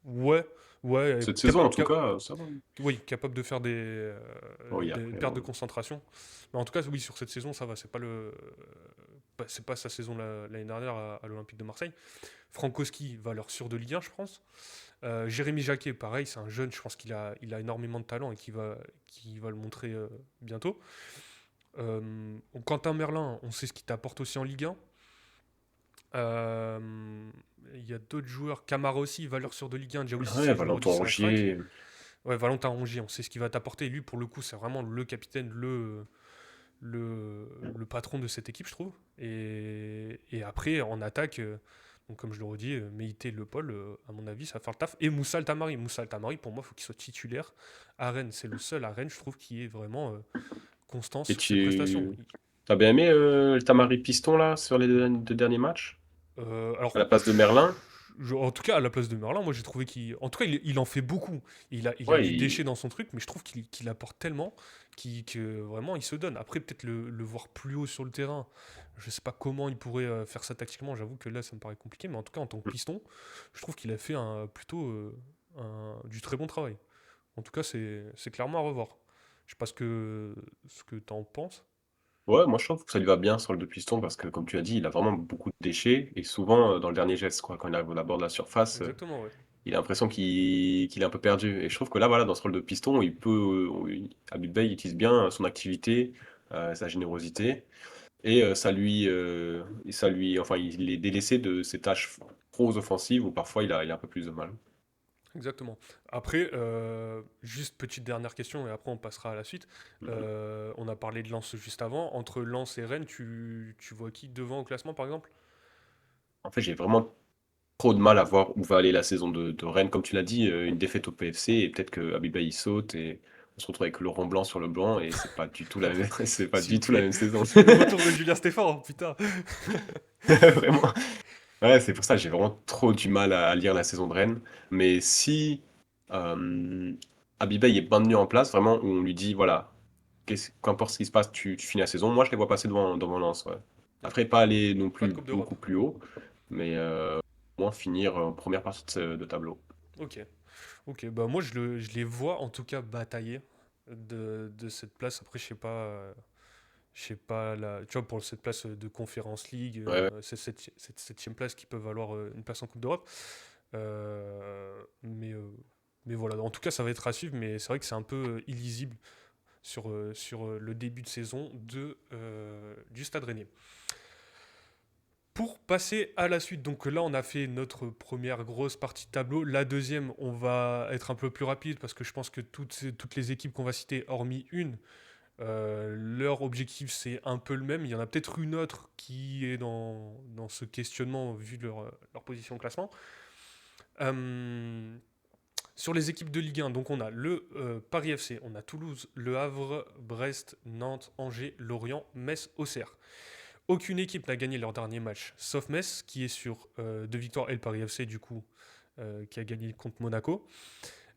[SPEAKER 1] Ouais, ouais,
[SPEAKER 2] Cette saison, en tout cas, ça va.
[SPEAKER 1] oui, capable de faire
[SPEAKER 2] Oui,
[SPEAKER 1] des
[SPEAKER 2] après,
[SPEAKER 1] pertes de concentration. Mais en tout cas, oui, sur cette saison, ça va. C'est pas sa saison l'année dernière à l'Olympique de Marseille. Frankowski, valeur sûre de Ligue 1, je pense. Jérémy Jacquet, pareil, c'est un jeune, je pense il a énormément de talent et qui va le montrer bientôt. Quentin Merlin, on sait ce qu'il t'apporte aussi en Ligue 1. Il y a d'autres joueurs. Camara aussi, valeur sûre de Ligue 1. Diaby
[SPEAKER 2] ouais,
[SPEAKER 1] Cissé, je le
[SPEAKER 2] Valentin
[SPEAKER 1] redis, c'est un crack.
[SPEAKER 2] Rongier.
[SPEAKER 1] Ouais, Valentin Rongier, on sait ce qu'il va t'apporter. Lui, pour le coup, c'est vraiment le capitaine, le patron de cette équipe, je trouve. Et après, en attaque, donc comme je le redis, Meïté, Le Paul, à mon avis, ça va faire le taf. Et Moussa Altamari. Moussa Altamari, pour moi, il faut qu'il soit titulaire à Rennes. C'est le seul à Rennes, je trouve, qui est vraiment constant
[SPEAKER 2] Et
[SPEAKER 1] sur ses prestations.
[SPEAKER 2] tu as bien aimé le Tamari Piston, là, sur les deux derniers matchs?
[SPEAKER 1] Alors,
[SPEAKER 2] À la place de Merlin?
[SPEAKER 1] en tout cas, à la place de Merlin, moi j'ai trouvé en tout cas, il en fait beaucoup. Il a
[SPEAKER 2] Ouais,
[SPEAKER 1] du déchet dans son truc, mais je trouve qu'il apporte tellement que vraiment il se donne. Après, peut-être le voir plus haut sur le terrain, je sais pas comment il pourrait faire ça tactiquement. J'avoue que là, ça me paraît compliqué, mais en tout cas, en tant que piston, je trouve qu'il a fait plutôt du très bon travail. En tout cas, c'est clairement à revoir. Je sais pas ce que t'en penses.
[SPEAKER 2] ouais, moi je trouve que ça lui va bien sur le deux pistons parce que, comme tu as dit, il a vraiment beaucoup de déchets et souvent dans le dernier geste, quoi, quand il arrive au bord de la surface,
[SPEAKER 1] Exactement, ouais.
[SPEAKER 2] il a l'impression qu'il est un peu perdu. Et je trouve que là, voilà, dans ce rôle de piston, Habib Beye utilise bien son activité, sa générosité et enfin, il est délaissé de ses tâches trop offensives où parfois il a un peu plus de mal.
[SPEAKER 1] Exactement. Après, juste petite dernière question et après on passera à la suite.
[SPEAKER 2] Mhm.
[SPEAKER 1] On a parlé de Lens juste avant. Entre Lens et Rennes, tu vois qui devant au classement par exemple?
[SPEAKER 2] En fait, j'ai vraiment trop de mal à voir où va aller la saison de Rennes. Comme tu l'as dit, une défaite au PFC et peut-être que Abiba il saute et on se retrouve avec Laurent Blanc sur le banc et c'est pas du tout la même, c'est pas
[SPEAKER 1] S'il vous
[SPEAKER 2] du tout la
[SPEAKER 1] plaît.
[SPEAKER 2] même saison.
[SPEAKER 1] Le retour de Julien Stéphane, putain.
[SPEAKER 2] Vraiment. Ouais, c'est pour ça que j'ai vraiment trop du mal à lire la saison de Rennes. Mais si euh, Abiba il est maintenu en place, vraiment, où on lui dit, voilà, qu'importe ce qui se passe, tu finis la saison, moi je les vois passer devant Lens. Ouais.
[SPEAKER 1] Ok.
[SPEAKER 2] Après, pas aller non
[SPEAKER 1] Pas de
[SPEAKER 2] plus
[SPEAKER 1] Coupe d'Europe.
[SPEAKER 2] beaucoup plus haut, mais au moins finir en première partie de tableau.
[SPEAKER 1] Ok. Ok. Bah moi je les vois en tout cas batailler de cette place. Après je sais pas tu vois pour cette place de Conference League,
[SPEAKER 2] Ouais, ouais.
[SPEAKER 1] cette septième place qui peut valoir une place en Coupe d'Europe. Mais voilà, en tout cas, ça va être à suivre, mais c'est vrai que c'est un peu illisible sur le début de saison du Stade Rennais. Pour passer à la suite, donc là on a fait notre première grosse partie de tableau. La deuxième, on va être un peu plus rapide parce que je pense que toutes les équipes qu'on va citer, hormis une, leur objectif c'est un peu le même. Il y en a peut-être une autre qui est dans ce questionnement vu leur position au classement. Euh, Sur les équipes de Ligue 1, donc on a le Paris FC, on a Toulouse, Le Havre, Brest, Nantes, Angers, Lorient, Metz, Auxerre. Aucune équipe n'a gagné leur dernier match, sauf Metz, qui est sur 2 victoires, et le Paris FC, du coup, qui a gagné contre Monaco.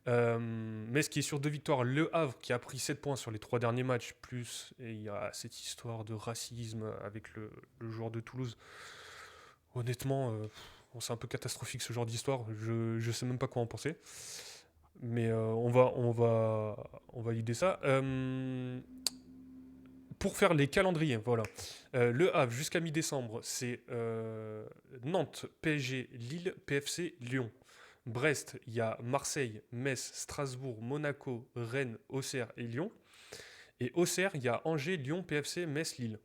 [SPEAKER 1] Metz qui est sur 2 victoires, Le Havre qui a pris 7 points sur les 3 derniers matchs, plus et il y a cette histoire de racisme avec le joueur de Toulouse. Honnêtement, bon, c'est un peu catastrophique ce genre d'histoire, je sais même pas quoi en penser. Mais on va valider ça. Pour faire les calendriers, voilà. Le Havre jusqu'à mi-décembre, c'est Nantes, PSG, Lille, PFC, Lyon. Brest, il y a Marseille, Metz, Strasbourg, Monaco, Rennes, Auxerre et Lyon. Et Auxerre, il y a Angers, Lyon, PFC, Metz, Lille.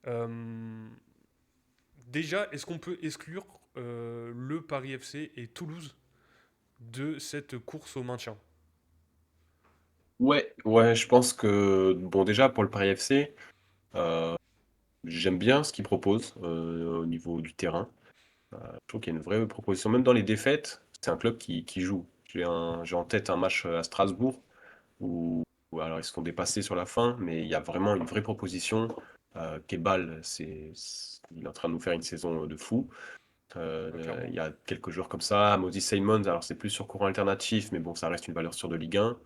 [SPEAKER 1] Euh, Déjà, est-ce qu'on peut exclure le Paris FC et Toulouse de cette course au maintien?
[SPEAKER 2] Ouais, ouais, je pense que, bon, déjà pour le Paris FC, euh, j'aime bien ce qu'il propose au niveau du terrain. Je trouve qu'il y a une vraie proposition. Même dans les défaites, c'est un club qui joue. J'ai en tête un match à Strasbourg où alors ils se font dépasser sur la fin, mais il y a vraiment une vraie proposition. Kebal, il est en train de nous faire une saison de fou. Il
[SPEAKER 1] Clairement.
[SPEAKER 2] y a quelques joueurs comme ça. Moses Simons, alors c'est plus sur courant alternatif, mais bon, ça reste une valeur sûre de Ligue 1.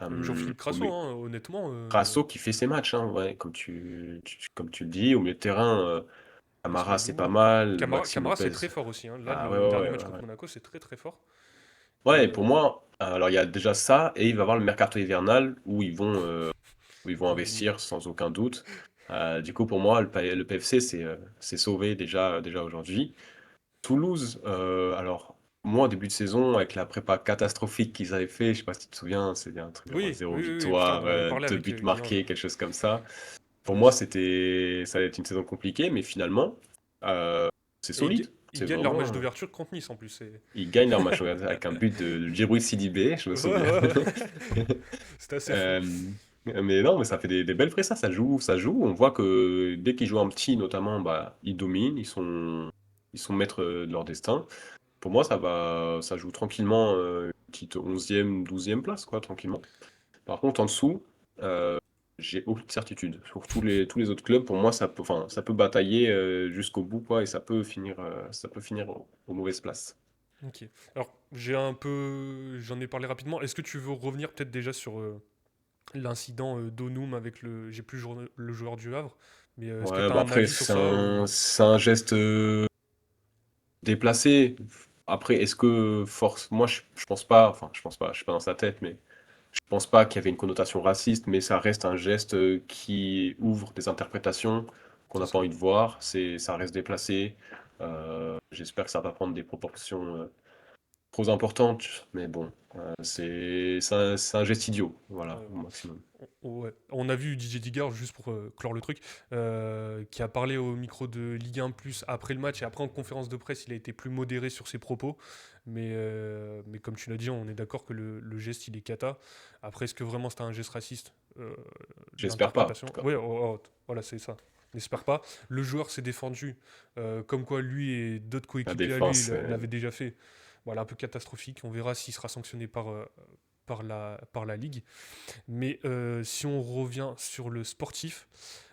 [SPEAKER 1] Même Jean-Philippe
[SPEAKER 2] Au
[SPEAKER 1] Crasso,
[SPEAKER 2] milieu,
[SPEAKER 1] hein, honnêtement.
[SPEAKER 2] Crasso qui fait ses matchs, hein, ouais, comme tu le dis. Au milieu de terrain, Camara, c'est pas
[SPEAKER 1] Bassirou.
[SPEAKER 2] mal.
[SPEAKER 1] Camara,
[SPEAKER 2] Maxime
[SPEAKER 1] Camara, c'est
[SPEAKER 2] Lopez.
[SPEAKER 1] très fort aussi, hein. Là,
[SPEAKER 2] Ah ouais,
[SPEAKER 1] le
[SPEAKER 2] ouais,
[SPEAKER 1] dernier
[SPEAKER 2] ouais,
[SPEAKER 1] match
[SPEAKER 2] ouais,
[SPEAKER 1] contre
[SPEAKER 2] ouais.
[SPEAKER 1] Monaco, c'est très très fort.
[SPEAKER 2] Ouais, et pour
[SPEAKER 1] Euh,
[SPEAKER 2] moi, alors il y a déjà ça, et il va y avoir le mercato hivernal où ils vont
[SPEAKER 1] oh, oui.
[SPEAKER 2] investir sans aucun doute. Du coup, pour moi, le PFC, c'est sauvé déjà aujourd'hui. Toulouse, alors, moi, au début de saison, avec la prépa catastrophique qu'ils avaient fait, je sais pas si tu te souviens, c'était un truc genre
[SPEAKER 1] Oui,
[SPEAKER 2] zéro
[SPEAKER 1] oui, oui, oui, putain, on
[SPEAKER 2] victoire,
[SPEAKER 1] en avait parlé
[SPEAKER 2] deux
[SPEAKER 1] avec
[SPEAKER 2] buts
[SPEAKER 1] Guillaume,
[SPEAKER 2] marqués, quelque chose comme ça. Pour
[SPEAKER 1] ouais,
[SPEAKER 2] moi, ça allait être une saison compliquée, mais finalement, euh, c'est
[SPEAKER 1] et
[SPEAKER 2] solide.
[SPEAKER 1] ils
[SPEAKER 2] C'est
[SPEAKER 1] gagnent leur match
[SPEAKER 2] vraiment.
[SPEAKER 1] d'ouverture contre Nice en plus.
[SPEAKER 2] Ils gagnent leur match avec un but de Djibril Sidibé, je me
[SPEAKER 1] Ouais,
[SPEAKER 2] souviens.
[SPEAKER 1] ouais, ouais. C'était assez fou.
[SPEAKER 2] Euh, mais non, mais ça fait des belles prestats, ça joue, ça joue. On voit que dès qu'ils jouent en petit, notamment, bah, ils dominent, ils sont maîtres de leur destin. Pour moi, ça joue tranquillement une petite 11e, 12e place, quoi, tranquillement. Par contre, en dessous, euh, j'ai aucune certitude. Sur tous les autres clubs, pour moi, enfin, ça peut batailler jusqu'au bout, quoi, et ça peut finir aux mauvaises places.
[SPEAKER 1] Ok. Alors, j'en ai parlé rapidement. Est-ce que tu veux revenir peut-être déjà sur l'incident d'Onum avec j'ai plus le joueur du Havre, mais est-ce que
[SPEAKER 2] Ouais,
[SPEAKER 1] tu as
[SPEAKER 2] bah
[SPEAKER 1] un
[SPEAKER 2] après,
[SPEAKER 1] avis sur ça ou...
[SPEAKER 2] c'est un geste déplacé. Après, est-ce que force. Moi, je pense pas, enfin, je pense pas, je suis pas dans sa tête, mais je pense pas qu'il y avait une connotation raciste, mais ça reste un geste qui ouvre des interprétations qu'on
[SPEAKER 1] C'est
[SPEAKER 2] n'a pas
[SPEAKER 1] ça.
[SPEAKER 2] envie de voir. Ça reste déplacé. J'espère que ça va prendre des proportions trop importantes, mais bon, c'est un geste idiot, voilà,
[SPEAKER 1] Ouais,
[SPEAKER 2] au maximum.
[SPEAKER 1] ouais. On a vu Didier Digard, juste pour clore le truc, qui a parlé au micro de Ligue 1 Plus après le match et après en conférence de presse, il a été plus modéré sur ses propos. Mais comme tu l'as dit, on est d'accord que le geste il est cata. Après, est-ce que vraiment c'était un geste raciste?
[SPEAKER 2] J'espère pas, en
[SPEAKER 1] L'interprétation.
[SPEAKER 2] tout cas.
[SPEAKER 1] Oui, voilà, c'est ça. N'espère pas. Le joueur s'est défendu, comme quoi lui et d'autres
[SPEAKER 2] La
[SPEAKER 1] coéquipiers à lui
[SPEAKER 2] défense,
[SPEAKER 1] l'avaient déjà fait. Voilà, un peu catastrophique. On verra s'il sera sanctionné par la Ligue. Mais si on revient sur le sportif,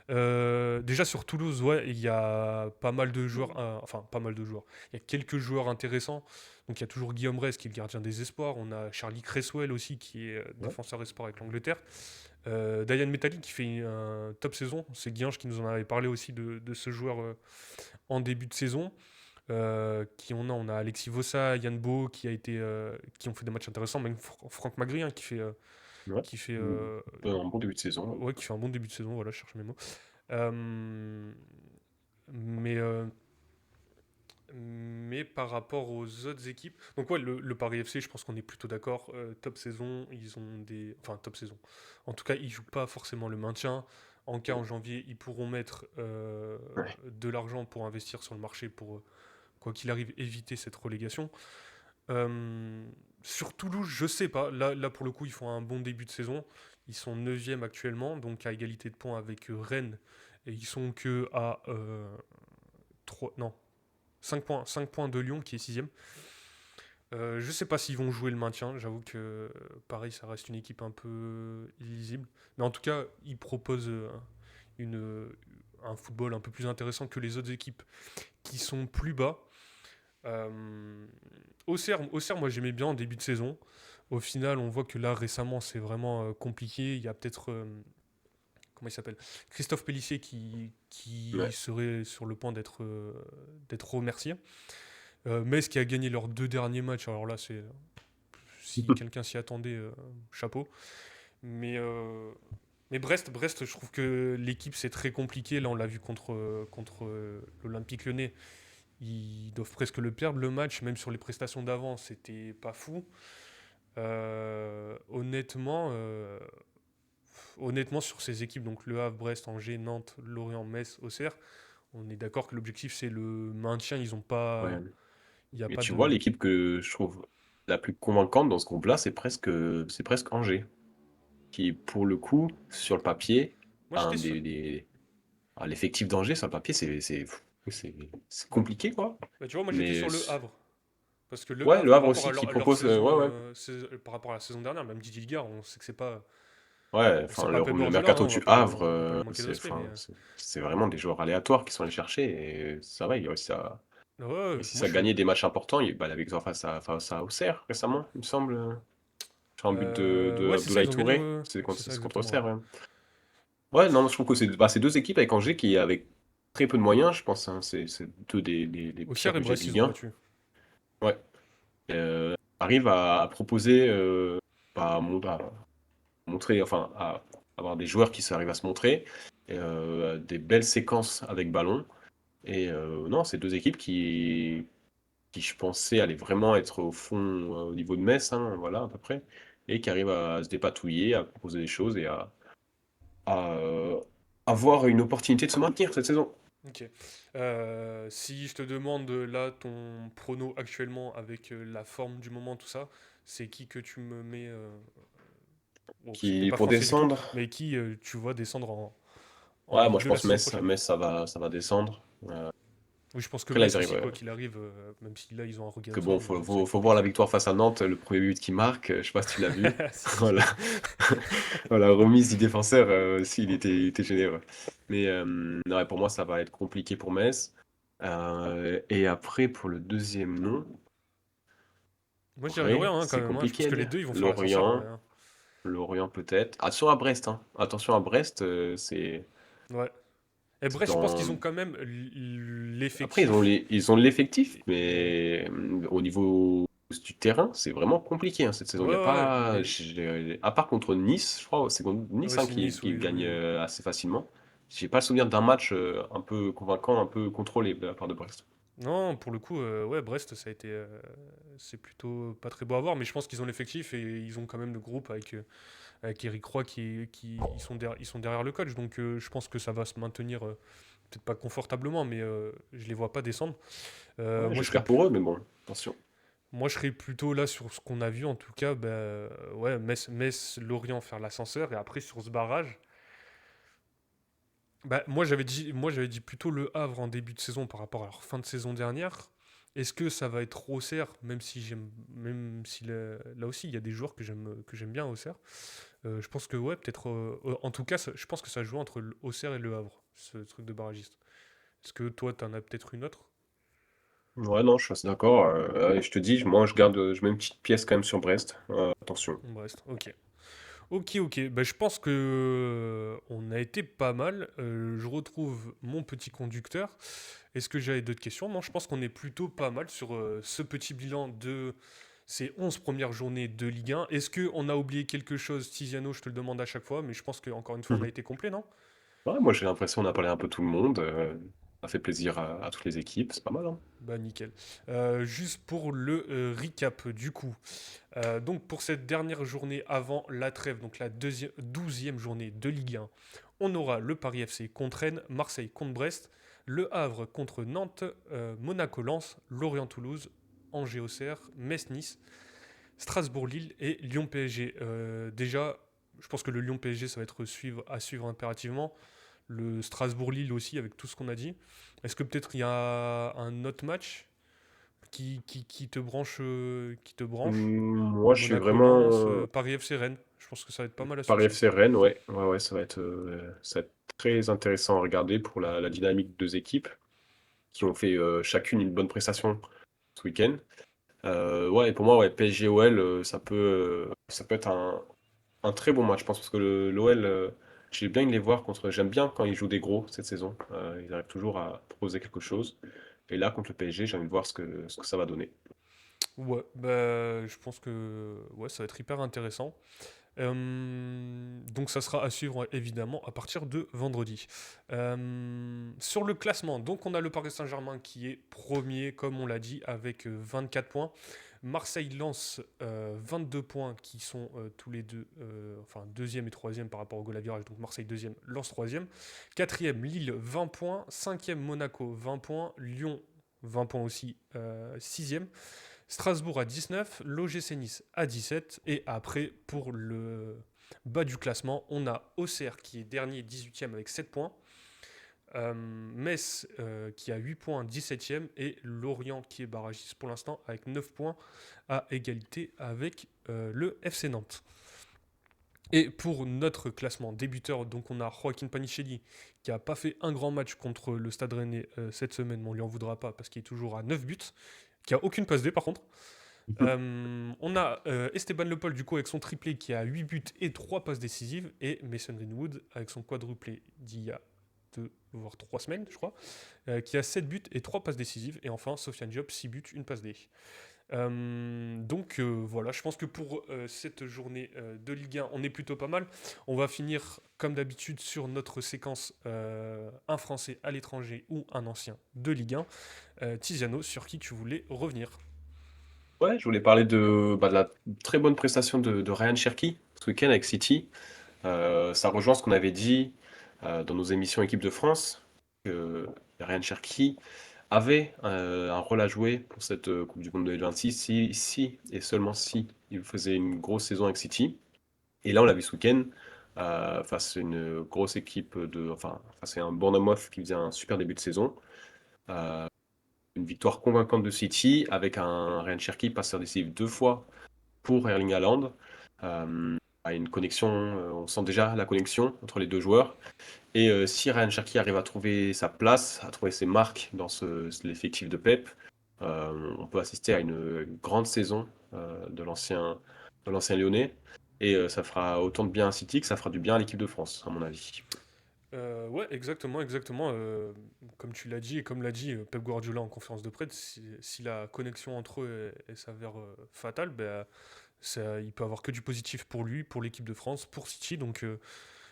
[SPEAKER 1] déjà sur Toulouse, ouais, il y a pas mal de joueurs, enfin pas mal de joueurs, il y a quelques joueurs intéressants. Donc il y a toujours Guillaume Reyes qui est le gardien des espoirs, on a Charlie Cresswell aussi qui est
[SPEAKER 2] ouais.
[SPEAKER 1] défenseur espoir avec l'Angleterre. Dayan Metali qui fait un top saison, c'est Guinche qui nous en avait parlé aussi de ce joueur en début de saison. On a Alexis Vossa, Yann Beau qui ont fait des matchs intéressants, même Franck Magri hein,
[SPEAKER 2] Ouais.
[SPEAKER 1] qui fait,
[SPEAKER 2] Un bon début de saison.
[SPEAKER 1] ouais, qui fait un bon début de saison, voilà, je cherche mes mots. Euh, mais, euh, mais par rapport aux autres équipes, donc ouais, le Paris FC, je pense qu'on est plutôt d'accord. Top saison, ils ont des, enfin top saison. En tout cas, ils jouent pas forcément le maintien. En cas en janvier, ils pourront mettre
[SPEAKER 2] Ouais.
[SPEAKER 1] de l'argent pour investir sur le marché pour quoi qu'il arrive éviter cette relégation. Euh, Sur Toulouse, je sais pas. Là, pour le coup, ils font un bon début de saison. Ils sont 9e actuellement, donc à égalité de points avec Rennes. Et ils sont que à 3, non, 5 points de Lyon, qui est 6e. Je sais pas s'ils vont jouer le maintien. J'avoue que, pareil, ça reste une équipe un peu illisible. Mais en tout cas, ils proposent une, un football un peu plus intéressant que les autres équipes qui sont plus bas. Euh, Auxerre, moi j'aimais bien en début de saison. Au final, on voit que là récemment c'est vraiment compliqué. Il y a peut-être comment il s'appelle, Christophe Pellissier qui
[SPEAKER 2] Ouais.
[SPEAKER 1] serait sur le point d'être remercié. Metz qui a gagné leurs 2 derniers matchs. Alors là, c'est si quelqu'un s'y attendait, chapeau. Mais Brest, je trouve que l'équipe c'est très compliqué. Là, on l'a vu contre l'Olympique Lyonnais. Ils doivent presque le perdre le match, même sur les prestations d'avant, c'était pas fou. Honnêtement, sur ces équipes, donc Le Havre, Brest, Angers, Nantes, Lorient, Metz, Auxerre, on est d'accord que l'objectif c'est le maintien. Ils ont
[SPEAKER 2] Ouais.
[SPEAKER 1] pas, il n'y a
[SPEAKER 2] Mais
[SPEAKER 1] pas
[SPEAKER 2] tu vois,
[SPEAKER 1] de.
[SPEAKER 2] l'équipe que je trouve la plus convaincante dans ce groupe-là, c'est presque Angers, qui, pour le coup, sur le papier,
[SPEAKER 1] Moi
[SPEAKER 2] un
[SPEAKER 1] j'étais sûr.
[SPEAKER 2] l'effectif d'Angers, sur le papier, c'est compliqué, quoi.
[SPEAKER 1] Bah, tu vois, moi j'étais
[SPEAKER 2] Mais
[SPEAKER 1] sur Le Havre. Parce que Le
[SPEAKER 2] ouais,
[SPEAKER 1] Havre,
[SPEAKER 2] Le
[SPEAKER 1] par
[SPEAKER 2] Havre
[SPEAKER 1] rapport
[SPEAKER 2] aussi,
[SPEAKER 1] à
[SPEAKER 2] qui
[SPEAKER 1] leur
[SPEAKER 2] propose.
[SPEAKER 1] saison,
[SPEAKER 2] Ouais, ouais.
[SPEAKER 1] par rapport à la saison dernière, même Didier Ligard, on sait que
[SPEAKER 2] Ouais,
[SPEAKER 1] c'est
[SPEAKER 2] enfin,
[SPEAKER 1] pas Pep
[SPEAKER 2] le
[SPEAKER 1] Guardiola, hein,
[SPEAKER 2] mercato du Havre,
[SPEAKER 1] on va pas lui manquer de respect, mais
[SPEAKER 2] c'est vraiment des joueurs aléatoires qui sont allés chercher. Et ça va, il réussit à,
[SPEAKER 1] ouais,
[SPEAKER 2] réussit
[SPEAKER 1] moi
[SPEAKER 2] à
[SPEAKER 1] je suis.
[SPEAKER 2] gagner des matchs importants. Bah, la victoire face à Auxerre récemment, il me semble. Sur un but de
[SPEAKER 1] Ouais, c'est ça,
[SPEAKER 2] Abdoulaye
[SPEAKER 1] ils ont gagné,
[SPEAKER 2] Touré.
[SPEAKER 1] ouais, ouais.
[SPEAKER 2] C'est contre,
[SPEAKER 1] C'est ça
[SPEAKER 2] c'est contre
[SPEAKER 1] exactement. Ouais.
[SPEAKER 2] Auxerre, ouais. Ouais, non, je trouve que c'est deux équipes avec Angers qui, avec très peu de moyens, je pense, hein, c'est deux des pires
[SPEAKER 1] Auxerre et
[SPEAKER 2] budgets de
[SPEAKER 1] Brest, ils
[SPEAKER 2] Ligue
[SPEAKER 1] ont
[SPEAKER 2] 1.
[SPEAKER 1] battu.
[SPEAKER 2] Ouais. Arrive à proposer, à montrer, enfin, à avoir des joueurs qui arrivent à se montrer, des belles séquences avec ballon. Et non, c'est deux équipes qui, je pensais, allaient vraiment être au fond, au niveau de Metz, hein, voilà, à peu près, et qui arrivent à se dépatouiller, à proposer des choses et à avoir une opportunité de se maintenir cette saison.
[SPEAKER 1] Ok. Si je te demande là ton prono actuellement avec la forme du moment, tout ça, c'est qui que tu me mets bon, c'était
[SPEAKER 2] Qui,
[SPEAKER 1] pas
[SPEAKER 2] pour
[SPEAKER 1] français du tout,
[SPEAKER 2] descendre,
[SPEAKER 1] mais qui tu vois descendre en
[SPEAKER 2] ouais, moi
[SPEAKER 1] Ligue
[SPEAKER 2] je
[SPEAKER 1] 2 la
[SPEAKER 2] pense
[SPEAKER 1] saison
[SPEAKER 2] Metz,
[SPEAKER 1] prochaine?
[SPEAKER 2] Metz ça va descendre.
[SPEAKER 1] Oui, je pense que
[SPEAKER 2] Après là, ils
[SPEAKER 1] Metz
[SPEAKER 2] arrivent.
[SPEAKER 1] aussi, quoi qu'il arrive, même si là ils ont un
[SPEAKER 2] Que bon,
[SPEAKER 1] reggaeton,
[SPEAKER 2] faut,
[SPEAKER 1] ça va
[SPEAKER 2] faut,
[SPEAKER 1] être
[SPEAKER 2] faut voir la
[SPEAKER 1] compliqué.
[SPEAKER 2] victoire face à Nantes, le premier but qui marque, je sais pas si tu l'as vu.
[SPEAKER 1] Si, si, je
[SPEAKER 2] Voilà,
[SPEAKER 1] l'ai vu.
[SPEAKER 2] voilà, remise du défenseur, aussi, il était généreux. Mais non, ouais, pour moi, ça va être compliqué pour Metz. Et après, pour le deuxième nom,
[SPEAKER 1] Moi je dirais Lorient hein, quand
[SPEAKER 2] C'est
[SPEAKER 1] même, hein. Je pense
[SPEAKER 2] compliqué à
[SPEAKER 1] que les
[SPEAKER 2] dire.
[SPEAKER 1] deux ils vont faire l'ascenseur en vrai,
[SPEAKER 2] Lorient,
[SPEAKER 1] hein.
[SPEAKER 2] Lorient peut-être. Attention à Brest, hein. Attention à Brest,
[SPEAKER 1] Ouais. Et
[SPEAKER 2] c'est
[SPEAKER 1] Brest, je pense qu'ils
[SPEAKER 2] dans.
[SPEAKER 1] ont quand même
[SPEAKER 2] Après, ils ont
[SPEAKER 1] l'effectif.
[SPEAKER 2] ils ont l'effectif,
[SPEAKER 1] Mais
[SPEAKER 2] mais au niveau du terrain, c'est vraiment compliqué, hein, cette
[SPEAKER 1] ouais,
[SPEAKER 2] saison. Il y a
[SPEAKER 1] ouais,
[SPEAKER 2] pas,
[SPEAKER 1] mais
[SPEAKER 2] à part contre Nice, je crois, c'est contre Nice
[SPEAKER 1] ouais,
[SPEAKER 2] hein,
[SPEAKER 1] c'est
[SPEAKER 2] qui,
[SPEAKER 1] Nice,
[SPEAKER 2] qui
[SPEAKER 1] oui,
[SPEAKER 2] gagne
[SPEAKER 1] oui, oui.
[SPEAKER 2] assez facilement. J'ai pas le souvenir d'un match un peu convaincant, un peu contrôlé de la part de Brest.
[SPEAKER 1] Non, pour le coup, ouais, Brest, ça a été, c'est plutôt pas très beau à voir, mais je pense qu'ils ont l'effectif et ils ont quand même le groupe avec Eric Roy ils sont derrière le coach, donc je pense que ça va se maintenir, peut-être pas confortablement, mais je les vois pas descendre. Euh,
[SPEAKER 2] Ouais,
[SPEAKER 1] moi, je serais,
[SPEAKER 2] j'espère pour eux, mais bon, attention.
[SPEAKER 1] moi, je serais plutôt là sur ce qu'on a vu, en tout cas, bah, ouais, Lorient faire l'ascenseur, et après sur ce barrage, bah, moi j'avais dit plutôt Le Havre en début de saison par rapport à leur fin de saison dernière. Est-ce que ça va être Auxerre, même si là aussi il y a des joueurs que j'aime bien à Auxerre. Je pense que ouais, peut-être. En tout cas, je pense que ça joue entre Auxerre et Le Havre, ce truc de barragiste. Est-ce que toi, t'en as peut-être une autre?
[SPEAKER 2] Ouais, non, je suis assez d'accord. Je te dis, moi, je mets une petite pièce quand même sur Brest. Attention.
[SPEAKER 1] Brest, ok. Ok, ok. Bah, je pense que on a été pas mal. Je retrouve mon petit conducteur. Est-ce que j'avais d'autres questions? Non, je pense qu'on est plutôt pas mal sur ce petit bilan de ces 11 premières journées de Ligue 1. Est-ce qu'on a oublié quelque chose, Tiziano? Je te le demande à chaque fois, mais je pense qu'encore une fois, on a été complet, non?
[SPEAKER 2] Ouais, moi j'ai l'impression qu'on a parlé un peu tout le monde. Ça fait plaisir à toutes les équipes, c'est pas mal, hein.
[SPEAKER 1] Bah nickel. Juste pour le recap du coup. Donc pour cette dernière journée avant la trêve, donc la 12e journée de Ligue 1, on aura le Paris FC contre Rennes, Marseille contre Brest, Le Havre contre Nantes, Monaco-Lens, Lorient-Toulouse, Angers-Auxerre, Metz-Nice, Strasbourg-Lille et Lyon-PSG. Déjà, je pense que le Lyon-PSG, ça va être à suivre impérativement. Le Strasbourg-Lille aussi, avec tout ce qu'on a dit. Est-ce que peut-être il y a un autre match qui te branche.
[SPEAKER 2] Moi, je suis
[SPEAKER 1] Monaco,
[SPEAKER 2] vraiment
[SPEAKER 1] Lens, Paris FC Rennes. Je pense que ça va être pas mal à suivre
[SPEAKER 2] Paris
[SPEAKER 1] ça.
[SPEAKER 2] FC Rennes, ouais. Ouais, ouais, ça va être très intéressant à regarder pour la dynamique de deux équipes qui ont fait chacune une bonne prestation ce week-end. Ouais, et pour moi, ouais, PSG-OL, ça peut être un très bon match, je pense, parce que l'OL, j'ai bien de les voir contre. J'aime bien quand ils jouent des gros cette saison. Ils arrivent toujours à proposer quelque chose. Et là, contre le PSG, j'ai envie de voir ce que ça va donner.
[SPEAKER 1] Ouais, bah, je pense que ouais, ça va être hyper intéressant. Donc ça sera à suivre évidemment à partir de vendredi. Sur le classement, donc on a le Paris Saint-Germain qui est premier, comme on l'a dit, avec 24 points. Marseille lance 22 points qui sont tous les deux, enfin deuxième et troisième par rapport au goal à virage. Donc Marseille deuxième, Lens troisième. Quatrième, Lille 20 points. Cinquième, Monaco 20 points. Lyon 20 points aussi, sixième. Strasbourg à 19, l'OGC Nice à 17. Et après, pour le bas du classement, on a Auxerre qui est dernier 18e avec 7 points. Metz qui a 8 points 17e. Et Lorient qui est barragiste pour l'instant avec 9 points à égalité avec le FC Nantes. Et pour notre classement débuteur, donc on a Joaquin Panicelli qui n'a pas fait un grand match contre le Stade Rennais cette semaine, mais on lui en voudra pas parce qu'il est toujours à 9 buts, qui a aucune passe D par contre. On a Esteban Le Paul du coup avec son triplé qui a 8 buts et 3 passes décisives et Mason Greenwood avec son quadruplé d'il y a 2 voire 3 semaines je crois qui a 7 buts et 3 passes décisives et enfin Sofiane Diop 6 buts, une passe D. Donc voilà, je pense que pour cette journée de Ligue 1, on est plutôt pas mal. On va finir comme d'habitude sur notre séquence un Français à l'étranger ou un ancien de Ligue 1. Tiziano, sur qui tu voulais revenir?
[SPEAKER 2] Ouais, je voulais parler de la très bonne prestation de Ryan Cherki ce week-end avec City. Ça rejoint ce qu'on avait dit dans nos émissions Équipe de France, que Ryan Cherki avait un rôle à jouer pour cette Coupe du Monde 2026 si et seulement si il faisait une grosse saison avec City. Et là, on l'a vu ce week-end face à une grosse équipe enfin, face à un Bournemouth qui faisait un super début de saison. Euh, une victoire convaincante de City avec un Ryan Cherki passeur décisif deux fois pour Erling Haaland. Une connexion, on sent déjà la connexion entre les deux joueurs. Et si Ryan Cherki arrive à trouver sa place, à trouver ses marques dans l'effectif de Pep, on peut assister à une grande saison de l'ancien Lyonnais. Et ça fera autant de bien à City que ça fera du bien à l'équipe de France, à mon avis.
[SPEAKER 1] Ouais, exactement, exactement. Comme tu l'as dit et comme l'a dit Pep Guardiola en conférence de presse, si la connexion entre eux s'avère fatale, ben, il peut avoir que du positif pour lui, pour l'équipe de France, pour City. Donc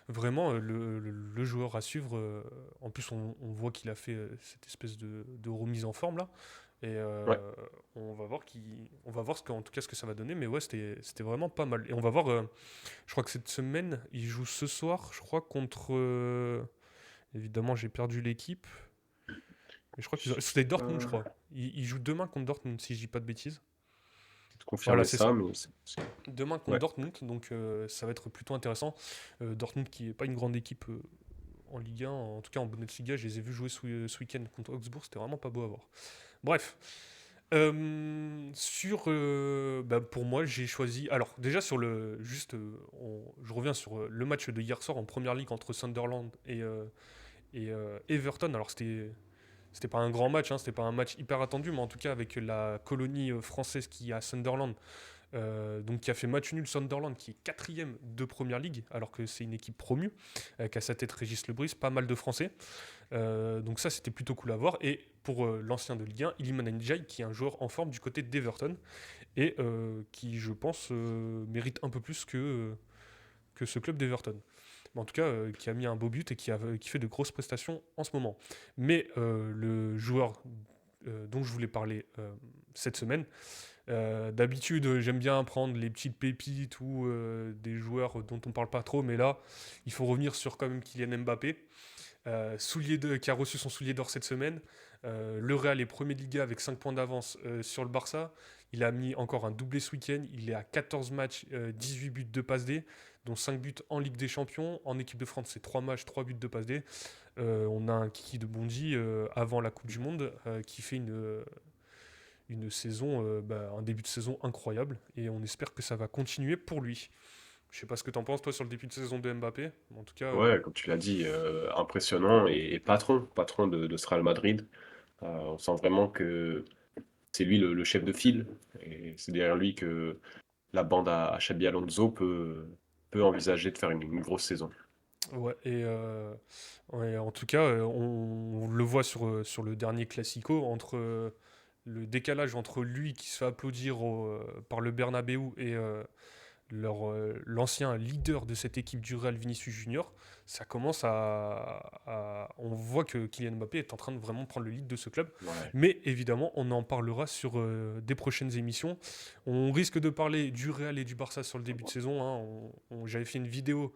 [SPEAKER 1] vraiment, le joueur à suivre. En plus, on voit qu'il a fait cette espèce de remise en forme là. Et
[SPEAKER 2] Ouais.
[SPEAKER 1] on va voir en tout cas ce que ça va donner. Mais ouais, c'était vraiment pas mal. Et on va voir. Je crois que cette semaine, il joue ce soir. Je crois contre. Évidemment, j'ai perdu l'équipe. Mais je crois qu'ils c'était Dortmund, je
[SPEAKER 2] Euh,
[SPEAKER 1] crois. Il joue demain contre Dortmund, si je dis pas de bêtises. Voilà,
[SPEAKER 2] confirmer
[SPEAKER 1] c'est
[SPEAKER 2] ça,
[SPEAKER 1] ça.
[SPEAKER 2] mais
[SPEAKER 1] Demain contre
[SPEAKER 2] ouais.
[SPEAKER 1] Dortmund, donc ça va être plutôt intéressant. Dortmund qui est pas une grande équipe en Ligue 1, en tout cas en Bundesliga, je les ai vus jouer ce week-end contre Augsbourg, c'était vraiment pas beau à voir. Bref, pour moi, j'ai choisi. Alors, déjà sur le. Juste, je reviens sur le match de hier soir en première ligue entre Sunderland et Everton. Alors, c'était pas un grand match, hein, c'était pas un match hyper attendu, mais en tout cas, avec la colonie française qui est à Sunderland, donc qui a fait match nul Sunderland, qui est quatrième de première ligue, alors que c'est une équipe promue, avec à sa tête Régis Lebris, pas mal de Français. Donc ça, c'était plutôt cool à voir. Et pour l'ancien de Ligue 1, Iliman Ndiaye, qui est un joueur en forme du côté d'Everton, et qui, je pense, mérite un peu plus que ce club d'Everton. Mais en tout cas, qui a mis un beau but et qui fait de grosses prestations en ce moment. Mais le joueur dont je voulais parler cette semaine, d'habitude, j'aime bien prendre les petites pépites ou des joueurs dont on parle pas trop, mais là, il faut revenir sur quand même Kylian Mbappé, qui a reçu son soulier d'or cette semaine. Le Real est premier de Liga avec 5 points d'avance sur le Barça. Il a mis encore un doublé ce week-end. Il est à 14 matchs, 18 buts, 2 passes D, dont 5 buts en Ligue des Champions. En équipe de France, c'est 3 matchs, 3 buts, 2 passes D. On a un Kiki de Bondy avant la Coupe du Monde qui fait une saison, un début de saison incroyable et on espère que ça va continuer pour lui. Je sais pas ce que t'en penses toi sur le début de saison de Mbappé, mais en tout cas,
[SPEAKER 2] Ouais, comme tu l'as dit, impressionnant et patron de ce Real Madrid. On sent vraiment que c'est lui le chef de file et c'est derrière lui que la bande à Xabi Alonso peut envisager de faire une grosse saison.
[SPEAKER 1] ouais, ouais, en tout cas, on le voit sur le dernier Classico, entre le décalage entre lui qui se fait applaudir par le Bernabeu et l'ancien leader de cette équipe du Real, Vinicius Junior, ça commence on voit que Kylian Mbappé est en train de vraiment prendre le lead de ce club.
[SPEAKER 2] Ouais.
[SPEAKER 1] Mais évidemment, on en parlera sur des prochaines émissions. On risque de parler du Real et du Barça sur le début de saison, hein. J'avais fait une vidéo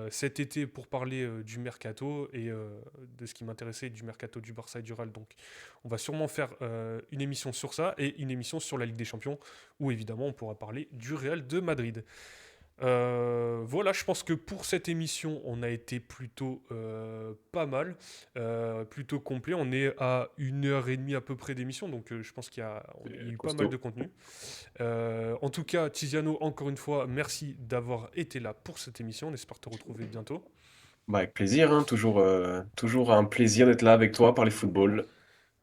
[SPEAKER 1] cet été pour parler du mercato et de ce qui m'intéressait du mercato du Barça et du Real. Donc on va sûrement faire une émission sur ça et une émission sur la Ligue des Champions où évidemment on pourra parler du Real de Madrid. Voilà, je pense que pour cette émission, on a été plutôt pas mal, plutôt complet. On est à 1h30 à peu près d'émission, donc je pense il y a
[SPEAKER 2] C'est
[SPEAKER 1] eu pas mal de
[SPEAKER 2] costaud.
[SPEAKER 1] contenu. En tout cas, Tiziano, encore une fois, merci d'avoir été là pour cette émission. On espère te retrouver bientôt.
[SPEAKER 2] Bah, avec plaisir, hein, toujours un plaisir d'être là avec toi, parler football.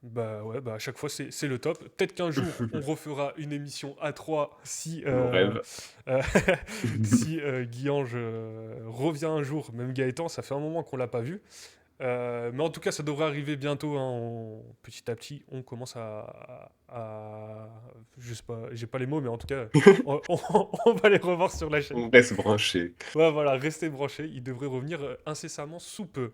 [SPEAKER 1] Bah ouais, bah à chaque fois c'est le top. Peut-être qu'un jour on refera une émission à 3 si,
[SPEAKER 2] Mon rêve.
[SPEAKER 1] euh, si Guy-Ange revient un jour, même Gaëtan, ça fait un moment qu'on l'a pas vu. Mais en tout cas, ça devrait arriver bientôt, hein. Petit à petit, on commence je sais pas, j'ai pas les mots, mais en tout cas, on va les revoir sur la chaîne.
[SPEAKER 2] On reste branché.
[SPEAKER 1] Ouais, voilà, restez branchés, il devrait revenir incessamment sous peu.